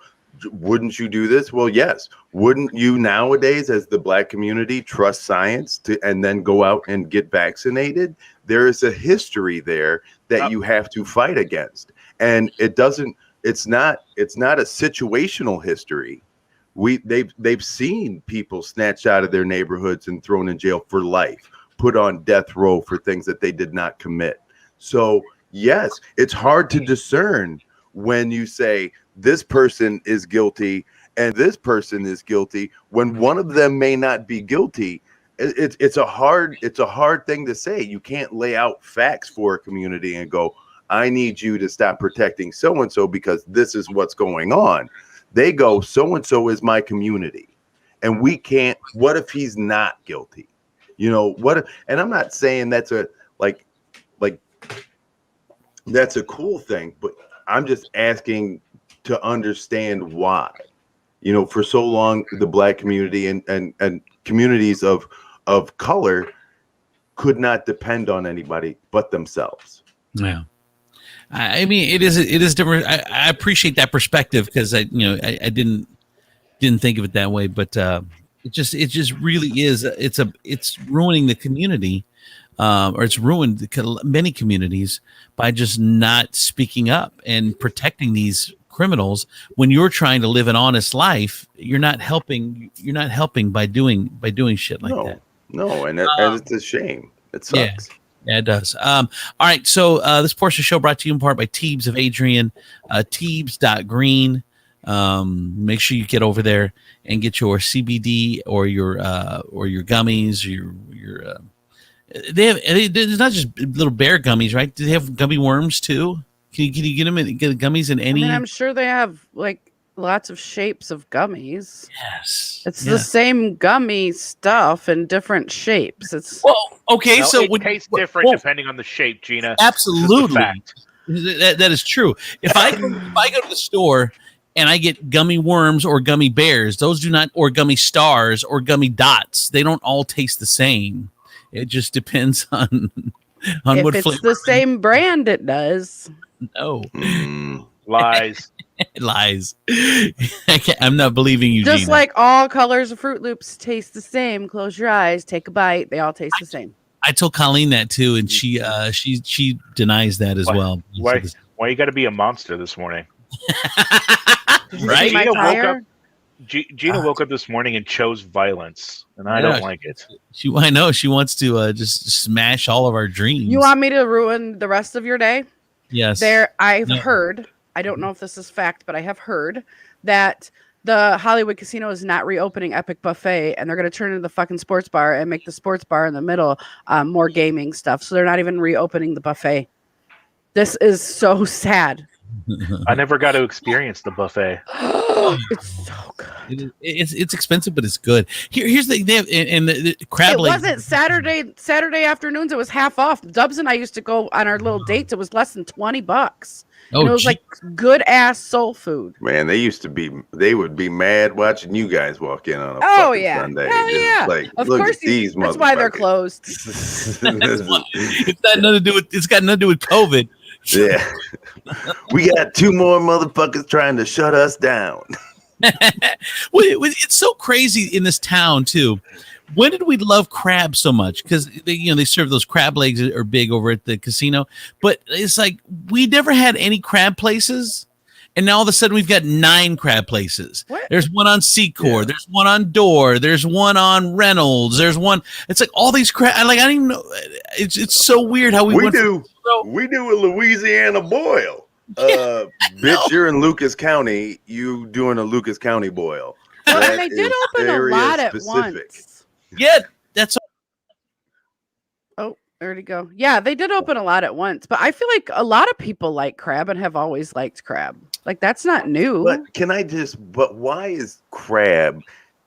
wouldn't you do this? Well, yes. Wouldn't you nowadays, as the Black community, trust science and then go out and get vaccinated? There is a history there that you have to fight against. And it's not a situational history. They've seen people snatched out of their neighborhoods and thrown in jail for life, put on death row for things that they did not commit. So yes, it's hard to discern when you say this person is guilty and this person is guilty when one of them may not be guilty. It's a hard thing to say. You can't lay out facts for a community and go, I need you to stop protecting so-and-so because this is what's going on. They go, so-and-so is my community. And we can't, what if he's not guilty? And I'm not saying that's that's a cool thing, but I'm just asking to understand why. For so long, the Black community and communities of color could not depend on anybody but themselves. Yeah. I mean, it is different. I appreciate that perspective because I didn't think of it that way, but it just really is. It's ruining the community. Or it's ruined many communities by just not speaking up and protecting these criminals. When you're trying to live an honest life, you're not helping by doing shit like that. No, and it's a shame. It sucks. Yeah, it does. All right, so this portion of the show brought to you in part by Teebs of Adrian, Teebs.green. Make sure you get over there and get your CBD or your gummies, your there's not just little bear gummies, right? Do they have gummy worms too? Can you get them get gummies in any? I'm sure they have like lots of shapes of gummies. Yes, it's the same gummy stuff in different shapes. It's okay. So it tastes different depending on the shape, Gina. Absolutely, that is true. If I go to the store and I get gummy worms or gummy bears, those do not, or gummy stars or gummy dots. They don't all taste the same. It just depends on if what it's flavor. The same brand, it does. No. Lies. Lies. I'm not believing you, Just Gina. like all colors of Fruit Loops taste the same. Close your eyes, take a bite. They all taste the same. I told Colleen that too, and she denies that as well. Why you got to be a monster this morning? Right? Gina woke up this morning and chose violence, and I don't like it. I know she wants to just smash all of our dreams. You want me to ruin the rest of your day? Yes. I've heard, I don't know if this is fact, but I have heard that the Hollywood Casino is not reopening Epic Buffet, and they're going to turn it into the fucking sports bar and make the sports bar in the middle more gaming stuff. So they're not even reopening the buffet. This is so sad. I never got to experience the buffet. It's so good. It's expensive, but it's good. Here's they have and the crab It legs. wasn't Saturday afternoons. It was half off. Dubs and I used to go on our little dates. It was less than $20. Oh, and it was like good ass soul food. Man, they would be mad watching you guys walk in on a Oh fucking yeah, Sunday. hell Just yeah. like, Of look course, at these that's why they're motherfuckers. closed. It's got nothing to do with. It's got nothing to do with COVID. Yeah, we got two more motherfuckers trying to shut us down. It's so crazy in this town too. When did we love crab so much? Because they serve those crab legs are big over at the casino, but it's like we never had any crab places, and now all of a sudden we've got 9 crab places. What? There's one on Secor, there's one on Door, there's one on Reynolds, there's one. It's like all these crab. I don't even know. It's so weird how we do a Louisiana boil. Yeah, Bitch, you're in Lucas County. You doing a Lucas County boil? Well, That and they did is open a area lot at specific. once. yeah, that's Oh, there to go. Yeah, they did open a lot at once, but I feel like a lot of people like crab and have always liked crab. Like that's not new. But why is crab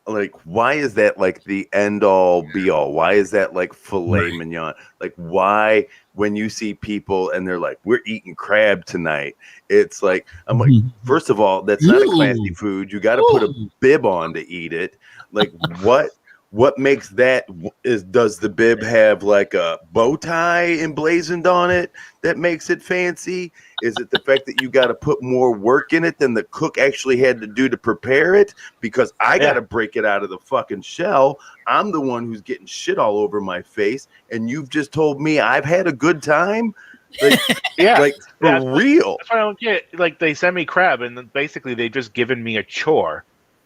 like, why is that like the end all be all? Why is that like filet mignon? Like, why when you see people and they're like, we're eating crab tonight, it's like, I'm like, first of all, that's not a classy food. You got to put a bib on to eat it. Like, what makes that does the bib have like a bow tie emblazoned on it that makes it fancy? Is it the fact that you got to put more work in it than the cook actually had to do to prepare it? Because I got to break it out of the fucking shell. I'm the one who's getting shit all over my face, and you've just told me I've had a good time. Like, like for real. That's why I don't get. Like, they send me crab, and then basically they just given me a chore.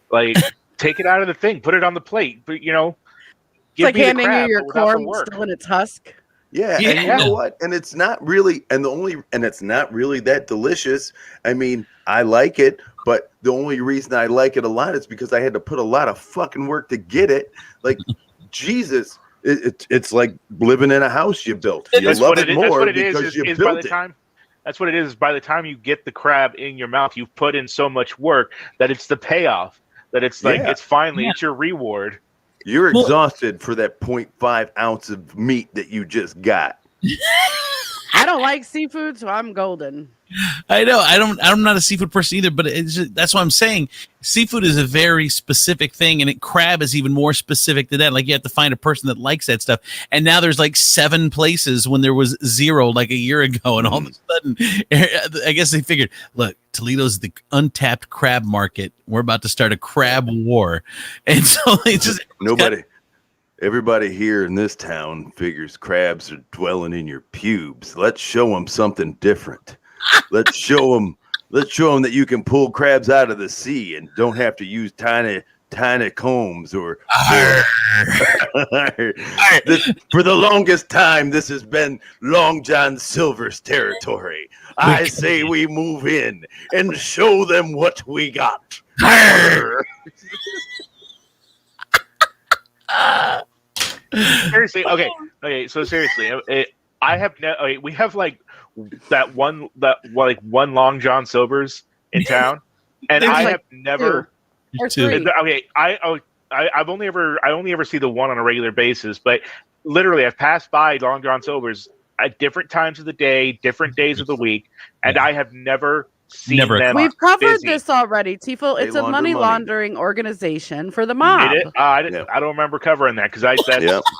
Like, take it out of the thing, put it on the plate. But give like me the handing crab, you your but without the corn work. still in its husk. Yeah, and you know what? And it's not really, it's not really that delicious. I mean, I like it, but the only reason I like it a lot is because I had to put a lot of fucking work to get it. Like, Jesus, it's like living in a house you built. You love it more because you built it. That's what it is. By the time you get the crab in your mouth, you've put in so much work that it's the payoff. That it's like it's finally it's your reward. You're exhausted for that 0.5 ounce of meat that you just got. I don't like seafood, so I'm golden. I know. I'm not a seafood person either, but that's what I'm saying. Seafood is a very specific thing, and crab is even more specific than that. Like, you have to find a person that likes that stuff. And now there's like 7 places when there was 0 like a year ago, and all of a sudden, I guess they figured, look, Toledo's the untapped crab market. We're about to start a crab war, and so they just Everybody here in this town figures crabs are dwelling in your pubes. Let's show them something different. Let's show them that you can pull crabs out of the sea and don't have to use tiny combs or for the longest time this has been Long John Silver's territory. I say we move in and show them what we got. Seriously, okay. So seriously, I have we have like one Long John Silver's in town, and I have never. Or 3. Okay, I only ever see the one on a regular basis, but literally I've passed by Long John Silver's at different times of the day, different days of the week, and I have never seen them. We've covered busy. this already, Tiefel. It's a money laundering organization for the mob. Did it? I don't remember covering that because that's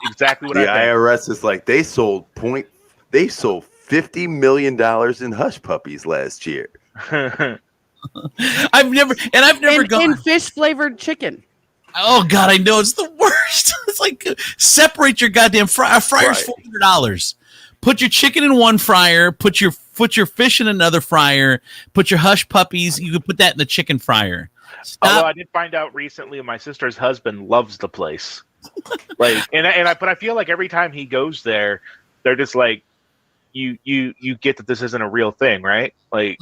exactly what the I think. IRS is like they sold $50 million in hush puppies last year. I've never gone in fish flavored chicken. Oh God, I know, it's the worst. It's like, separate your goddamn fryer. Fryer's $400. Put your chicken in one fryer. Put your fish in another fryer. Put your hush puppies. You can put that in the chicken fryer. Although I did find out recently, my sister's husband loves the place. Like, but I feel like every time he goes there, they're just like, you get that this isn't a real thing, right? Like,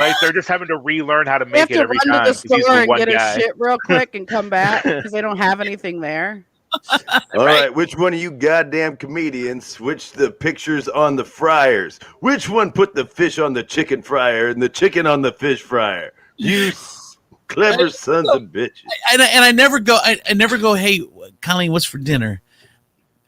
like they're just having to relearn how to make it every time. Run to the store and get guy. his shit real quick and come back because they don't have anything there. All right, which one of you goddamn comedians switched the pictures on the fryers? Which one put the fish on the chicken fryer and the chicken on the fish fryer? You Clever sons of bitches. And I never go. I never go. Hey, Colleen, what's for dinner?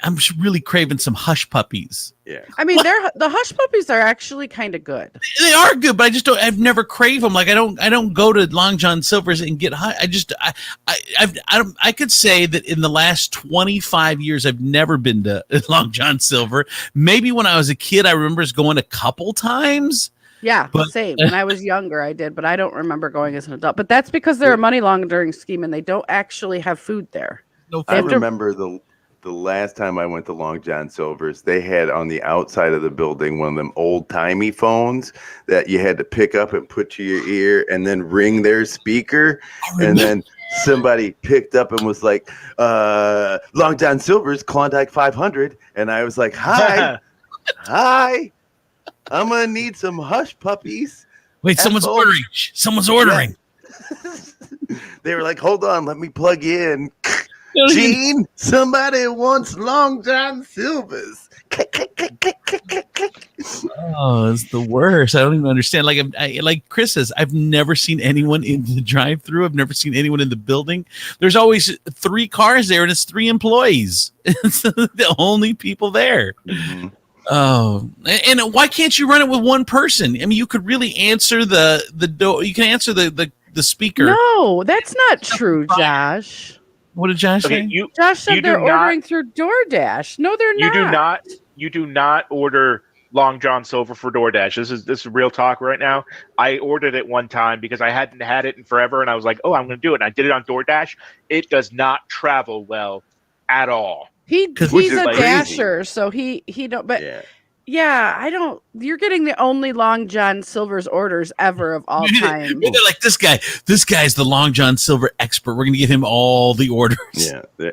I'm just really craving some hush puppies. Yeah. I mean, the hush puppies are actually kind of good. They are good, but I just don't. I've never craved them. Like I don't go to Long John Silver's and get high. I could say that in the last 25 years, I've never been to Long John Silver. Maybe when I was a kid, I remember going a couple times. Yeah, But- same. When I was younger, I did, but I don't remember going as an adult. But that's because they're a money laundering scheme and they don't actually have food there. No, I have to- remember the last time I went to Long John Silver's, they had on the outside of the building one of them old timey phones that you had to pick up and put to your ear and then ring their speaker. And then somebody picked up and was like, Long John Silver's Klondike 500. And I was like, hi, hi, I'm going to need some hush puppies. Wait, someone's Asshole. ordering. Someone's ordering. They were like, hold on, let me plug in. No, Gene, somebody wants Long John Silver's. Click, click, click, click, click, click, click. Oh, it's the worst. I don't even understand. Like, like Chris says, I've never seen anyone in the drive-through. I've never seen anyone in the building. There's always 3 cars there, and it's 3 employees. It's the only people there. Mhm. Oh, and why can't you run it with one person? I mean, you could really answer the door. You can answer the speaker. No, that's not true, Josh. What did Josh Okay, say? Josh said You do they're not- ordering through DoorDash. No, they're not. You do not order Long John Silver for DoorDash. This is real talk right now. I ordered it one time because I hadn't had it in forever, and I was like, "Oh, I'm going to do it." And I did it on DoorDash. It does not travel well at all. He's Which a is crazy. dasher, so he don't. But yeah, I don't. You're getting the only Long John Silver's orders ever of all time. They're like, this guy. This guy's the Long John Silver expert. We're going to give him all the orders. Yeah.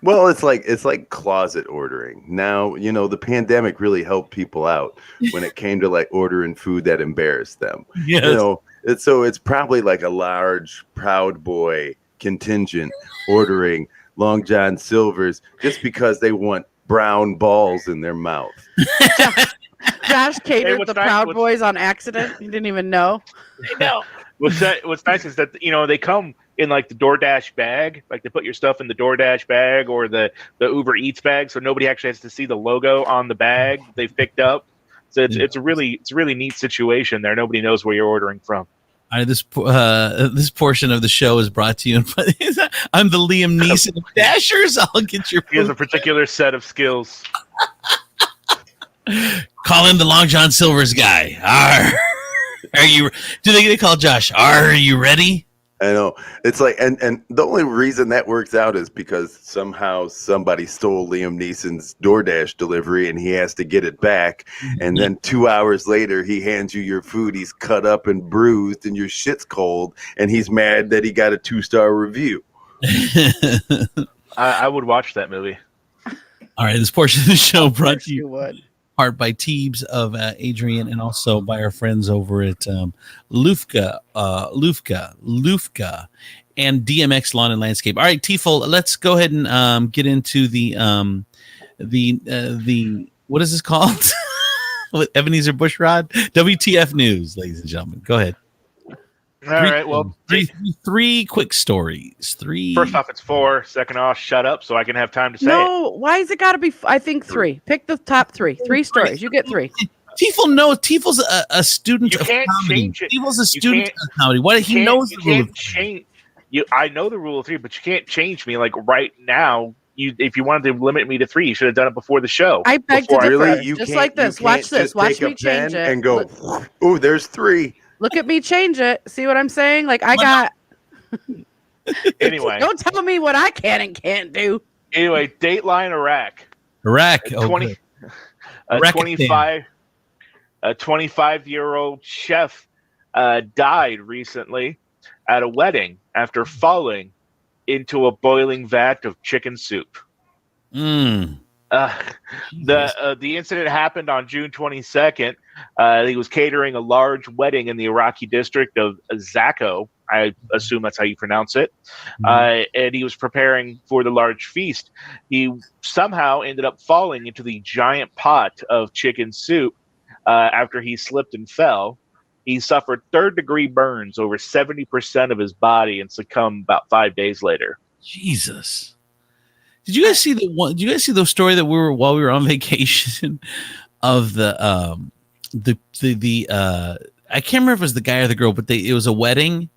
Well, it's like closet ordering. Now, the pandemic really helped people out when it came to like ordering food that embarrassed them. Yes. It's probably like a large Proud Boy contingent ordering Long John Silver's just because they want brown balls in their mouth. Josh catered what's the nice- Proud what's- Boys on accident. He didn't even know. What's nice is that they come in like the DoorDash bag, like they put your stuff in the DoorDash bag or the Uber Eats bag, so nobody actually has to see the logo on the bag they've picked up. So it's a really neat situation there. Nobody knows where you're ordering from. All right, this portion of the show is brought to you. I'm the Liam Neeson of Dashers. I'll get your He has a food. particular set of skills. Call him the Long John Silver's guy. Are you? Do they call Josh? Are you ready? I know. It's like, and the only reason that works out is because somehow somebody stole Liam Neeson's DoorDash delivery and he has to get it back. And then 2 hours later, he hands you your food. He's cut up and bruised and your shit's cold. And he's mad that he got a 2-star review. I would watch that movie. All right, this portion of the show Of brought course to you you would. part by Teebs of Adrian and also by our friends over at Lufka, and DMX Lawn and Landscape. All right, Tiefel, let's go ahead and get into the what is this called? With Ebenezer Bushrod? WTF News, ladies and gentlemen. Go ahead. All right. Well, Three quick stories. first off, it's 4. Second off, shut up so I can have time to say it. No, why is it got to be? I think 3. Pick the top 3. 3 stories. You get 3. Tiefel's a student You of can't comedy. change it. Tiefel's a You student can't- of comedy. What he Can't- knows you the rule can't of change. I know the rule of 3, but you can't change me like right now. If you wanted to limit me to 3, you should have done it before the show. I beg to Before I- differ. Really? You Just can't- like this. you Watch can't this. just Watch take a me change pen it. and go, ooh, there's 3. Look at me change it. See what I'm saying? Like I got. Anyway, Don't tell me what I can and can't do. Dateline Iraq. Iraq. A Oh, 20 good. a Rakatan. 25-year-old chef died recently at a wedding after falling into a boiling vat of chicken soup. Mm. The incident happened on June 22nd. He was catering a large wedding in the Iraqi district of Zakho. I assume that's how you pronounce it. And he was preparing for the large feast. He somehow ended up falling into the giant pot of chicken soup after he slipped and fell. He suffered third-degree burns over 70% of his body and succumbed about 5 days later. Jesus. Did you guys see the one? Did you guys see the story that while we were on vacation of the I can't remember if it was the guy or the girl, but it was a wedding,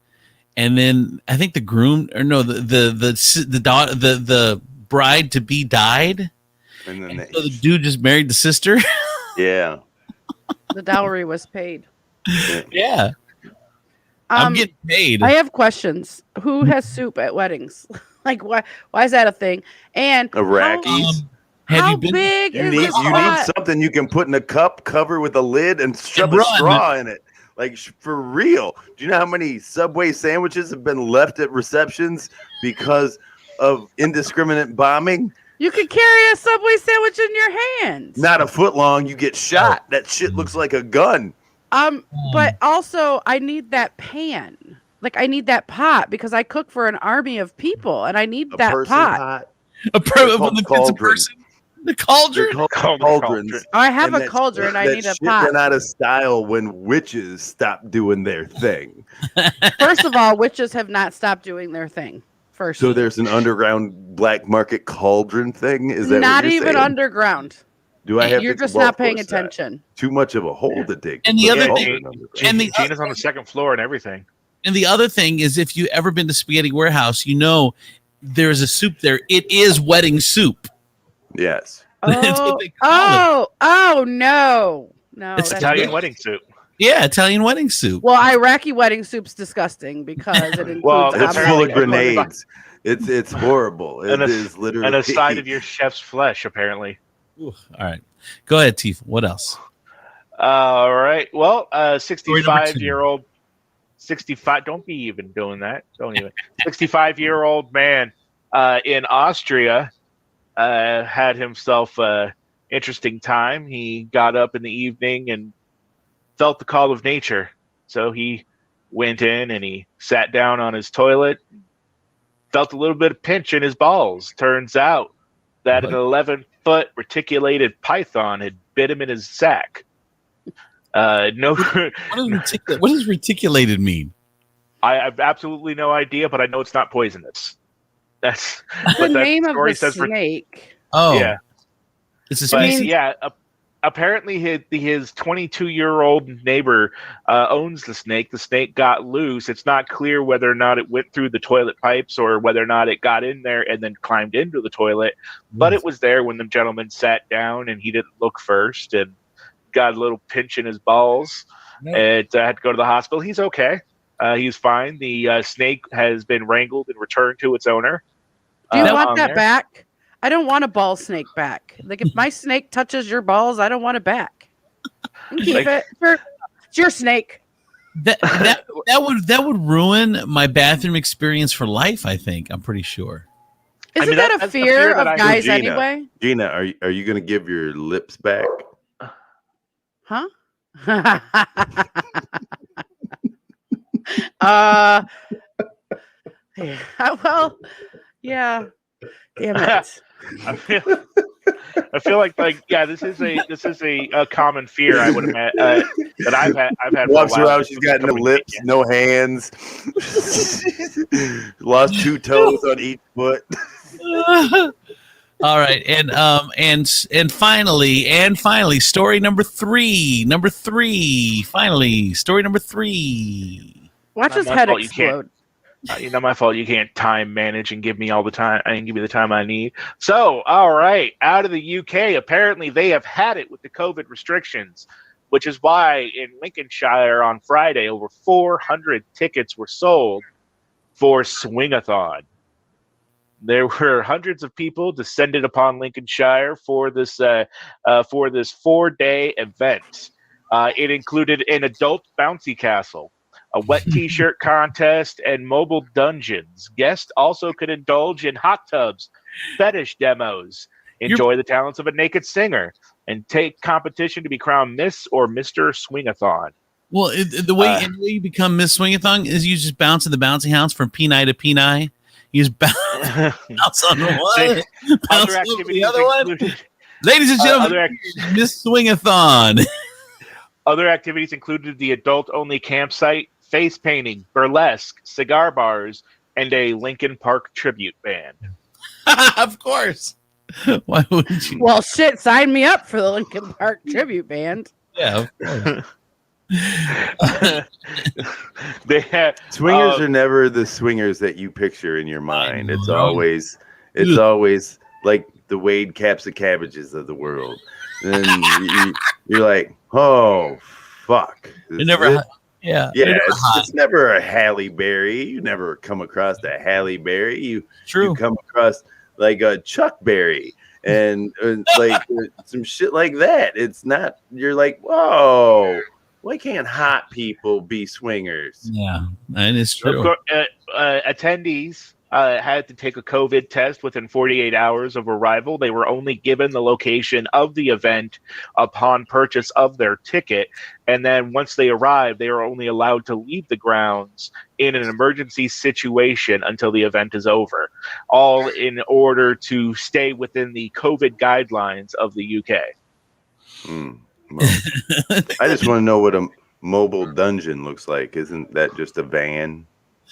and then I think the groom or no the bride to be died, And then so the dude just married the sister. yeah. The dowry was paid. Yeah, I'm getting paid. I have questions. Who has soup at weddings? Like, why is that a thing? And Iraqis. how big You is need this pot? something you can put in a cup, cover with a lid, and shove a straw in it. Like, for real. Do you know how many Subway sandwiches have been left at receptions because of indiscriminate bombing? You could carry a Subway sandwich in your hands. Not a foot long, you get shot. That shit looks like a gun. But also I need that pan. Like, I need that pot because I cook for an army of people, and I need that pot. A person. The cauldron. Cauldrons. I have a cauldron. I need a pot. Went out of style when witches stopped doing their thing. First of all, witches have not stopped doing their thing. First, So there's an underground black market cauldron thing. Is that not what you're even saying? underground? Do I have? You're just not paying attention. Too much of a hole to dig. And the other thing, Gina's on the second floor and everything. And the other thing is, if you've ever been to Spaghetti Warehouse, you know there's a soup there. It is wedding soup. Yes. That's what they call Oh no. It's Italian wedding soup. Yeah, Italian wedding soup. Well, Iraqi wedding soup's disgusting because it includes it's full of grenades. It's horrible. It is literally and a side of your chef's flesh, apparently. Ooh, all right. Go ahead, Tiefel. What else? All right. Well, 65-year-old 65. Don't be even doing that. Don't even. 65-year-old man in Austria had himself an interesting time. He got up in the evening and felt the call of nature. So he went in and he sat down on his toilet, felt a little bit of pinch in his balls. Turns out that an 11-foot reticulated python had bit him in his sack. What does reticulated mean? I have absolutely no idea, but I know it's not poisonous. That's the name of the snake. Yeah, it's a snake. Apparently his 22-year-old neighbor owns the snake. The snake got loose. It's not clear whether or not it went through the toilet pipes or whether or not it got in there and then climbed into the toilet. But it was there when the gentleman sat down, and he didn't look first and got a little pinch in his balls. And had to go to the hospital. He's okay. He's fine. The snake has been wrangled and returned to its owner. Do you want that back? I don't want a ball snake back. Like, if my snake touches your balls, I don't want it back. You can keep it. It's your snake. That would ruin my bathroom experience for life. I think. I'm pretty sure. Isn't that a fear of guys anyway? Gina, are you going to give your lips back? Huh? Well, yeah. Damn it. I feel like this is a common fear I would imagine that I've had. Walks around, she's got no lips, no hands, lost 2 toes on each foot. All right, and finally, story number three. Finally, story number 3. Watch his head explode. Not my fault. You can't time manage and give me all the time. I can give you the time I need. So, all right, out of the UK, apparently they have had it with the COVID restrictions, which is why in Lincolnshire on Friday, over 400 tickets were sold for Swingathon. There were hundreds of people descended upon Lincolnshire for this 4-day event. It included an adult bouncy castle, a wet t-shirt contest, and mobile dungeons. Guests also could indulge in hot tubs, fetish demos, enjoy the talents of a naked singer, and take competition to be crowned Miss or Mr. Swingathon. Well, the way you become Miss Swingathon is you just bounce in the bouncy house from penile to penile. You just bounce on the one, bounce on the other one. Ladies and gentlemen, Miss Swingathon. Other activities included the adult-only campsite, face painting, burlesque, cigar bars, and a Linkin Park tribute band. Of course. Why wouldn't you? Well, shit, sign me up for the Linkin Park tribute band. Yeah, of course. They had Swingers are never the swingers that you picture in your mind. It's always like the Wade Caps of Cabbages of the world. And you're like, oh fuck. It never. Yeah. It's never a Halle Berry. You never come across a Halle Berry. You come across like a Chuck Berry and like some shit like that. It's not. You're like, whoa. Why can't hot people be swingers? Yeah, and it's true. Attendees had to take a COVID test within 48 hours of arrival. They were only given the location of the event upon purchase of their ticket. And then once they arrived, they are only allowed to leave the grounds in an emergency situation until the event is over, all in order to stay within the COVID guidelines of the UK. Well, I just want to know what a mobile dungeon looks like. Isn't that just a van?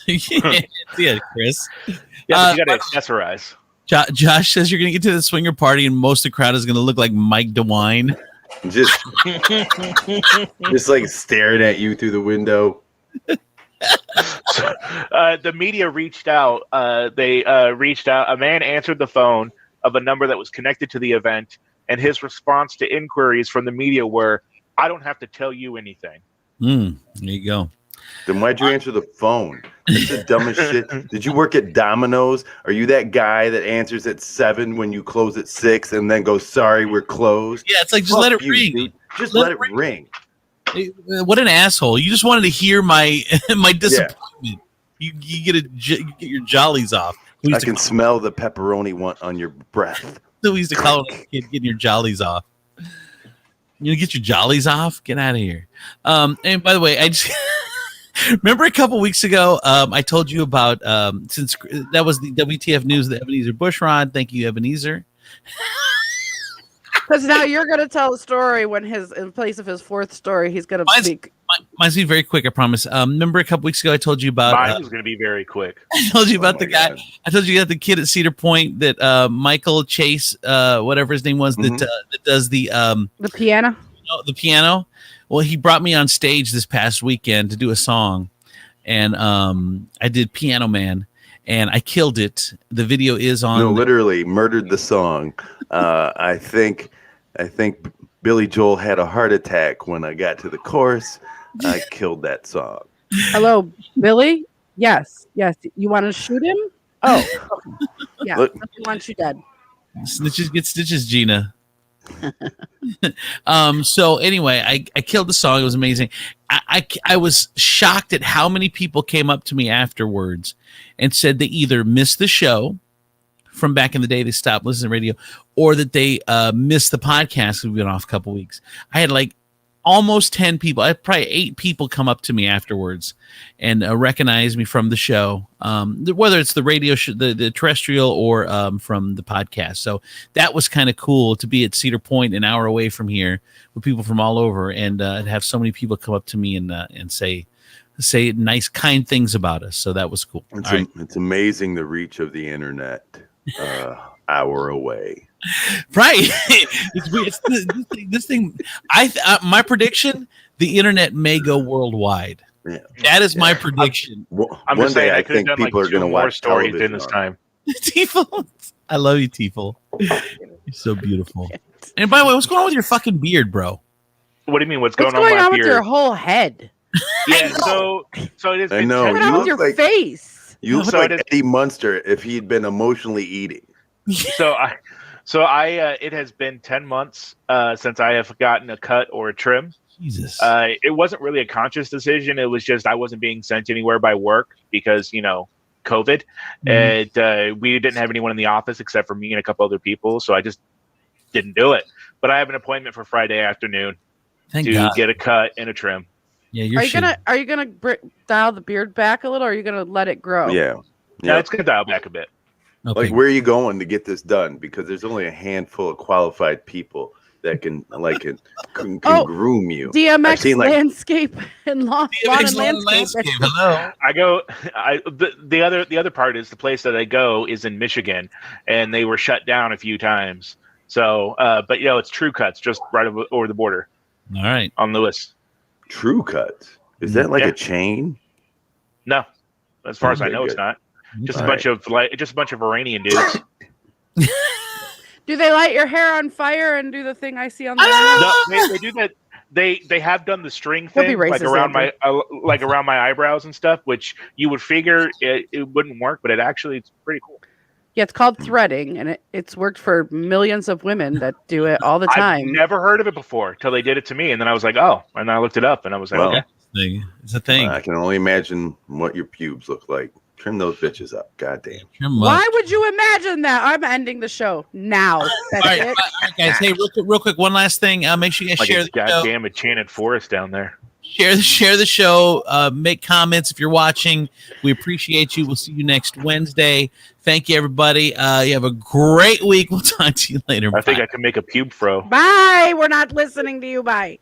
Yeah, Chris. Yeah, but you got to accessorize. Josh says you're going to get to the swinger party and most of the crowd is going to look like Mike DeWine. Just like staring at you through the window. So, the media reached out. They reached out. A man answered the phone of a number that was connected to the event, and his response to inquiries from the media were, "I don't have to tell you anything." There you go. Then why'd you answer the phone? That's the dumbest shit. Did you work at Domino's? Are you that guy that answers at 7 when you close at 6 and then goes, "Sorry, we're closed"? Yeah, it's like just let it ring. Dude. Just let it ring. What an asshole! You just wanted to hear my disappointment. You get your jollies off. I can smell the pepperoni on your breath. We used to call it getting your jollies off. You get your jollies off? Get out of here. And by the way, I just remember a couple weeks ago, I told you about since that was the WTF news, the Ebenezer Bushrod. Thank you, Ebenezer. Because now you're going to tell the story when in place of his fourth story, he's going to speak. Mine's be very quick, I promise. Remember a couple weeks ago, I told you about. Mine was going to be very quick. I told you about the guy. God. I told you about the kid at Cedar Point that Michael Chase, whatever his name was, that does the piano. The piano. Well, he brought me on stage this past weekend to do a song, and I did Piano Man, and I killed it. The video is on. No, literally murdered the song. I think Billy Joel had a heart attack when I got to the chorus. I killed that song. Hello, Billy? Yes. You want to shoot him? Oh, yeah. Look, he wants you dead. Snitches get stitches, Gina. So anyway, I killed the song. It was amazing. I was shocked at how many people came up to me afterwards and said they either missed the show from back in the day, they stopped listening to radio, or that they missed the podcast. We've been off a couple weeks. I had like almost 10 people. I had probably 8 people come up to me afterwards and recognize me from the show, whether it's the radio show, the terrestrial, or from the podcast. So that was kind of cool to be at Cedar Point, an hour away from here, with people from all over, and have so many people come up to me and say nice, kind things about us. So that was cool. It's amazing the reach of the internet. Hour away. Right. This thing. My prediction: the internet may go worldwide. Yeah. That is my prediction. I'm One just saying, day I think people are going to watch stories in this time. Tiefel, I love you, Tiefel. You're so beautiful. And by the way, what's going on with your fucking beard, bro? What do you mean? What's going on with your whole head? Yeah. So it is. I know. What's going on with your face? You look like Eddie Munster if he'd been emotionally eating. So it has been 10 months since I have gotten a cut or a trim. Jesus. It wasn't really a conscious decision. It was just I wasn't being sent anywhere by work because, COVID. And we didn't have anyone in the office except for me and a couple other people. So I just didn't do it. But I have an appointment for Friday afternoon to get a cut and a trim. Yeah, Are you gonna dial the beard back a little, or are you gonna let it grow? Yeah. No, it's gonna dial back a bit. Okay. Like, where are you going to get this done? Because there's only a handful of qualified people that can Oh, groom you. I've DMX seen, like, landscape and lawn DMX and landscape. Hello. The other part is the place that I go is in Michigan, and they were shut down a few times. So, but it's True Cuts just right over the border All right. on Lewis. True Cuts. Is that like Yeah. a chain? No, as far as I Okay, know, it's good. not. Just All a bunch of Iranian dudes. Do they light your hair on fire and do the thing I see on the No, they do that. They have done the string Don't be thing, like racist, around Andrew. around my eyebrows and stuff, which you would figure it wouldn't work, but it's pretty cool. Yeah, it's called threading, and it's worked for millions of women that do it all the time. I've never heard of it before till they did it to me, and then I was like, oh, and I looked it up, and I was like, Well, okay. It's a thing. I can only imagine what your pubes look like. Trim those bitches up. Goddamn. Why would you imagine that? I'm ending the show now. That's All right, it. all right, guys. Hey, real quick, one last thing. Make sure you guys Like share a the show. goddamn enchanted forest down there. Share the show. Make comments if you're watching. We appreciate you. We'll see you next Wednesday. Thank you, everybody. You have a great week. We'll talk to you later. I think I can make a pube fro. Bye. We're not listening to you. Bye.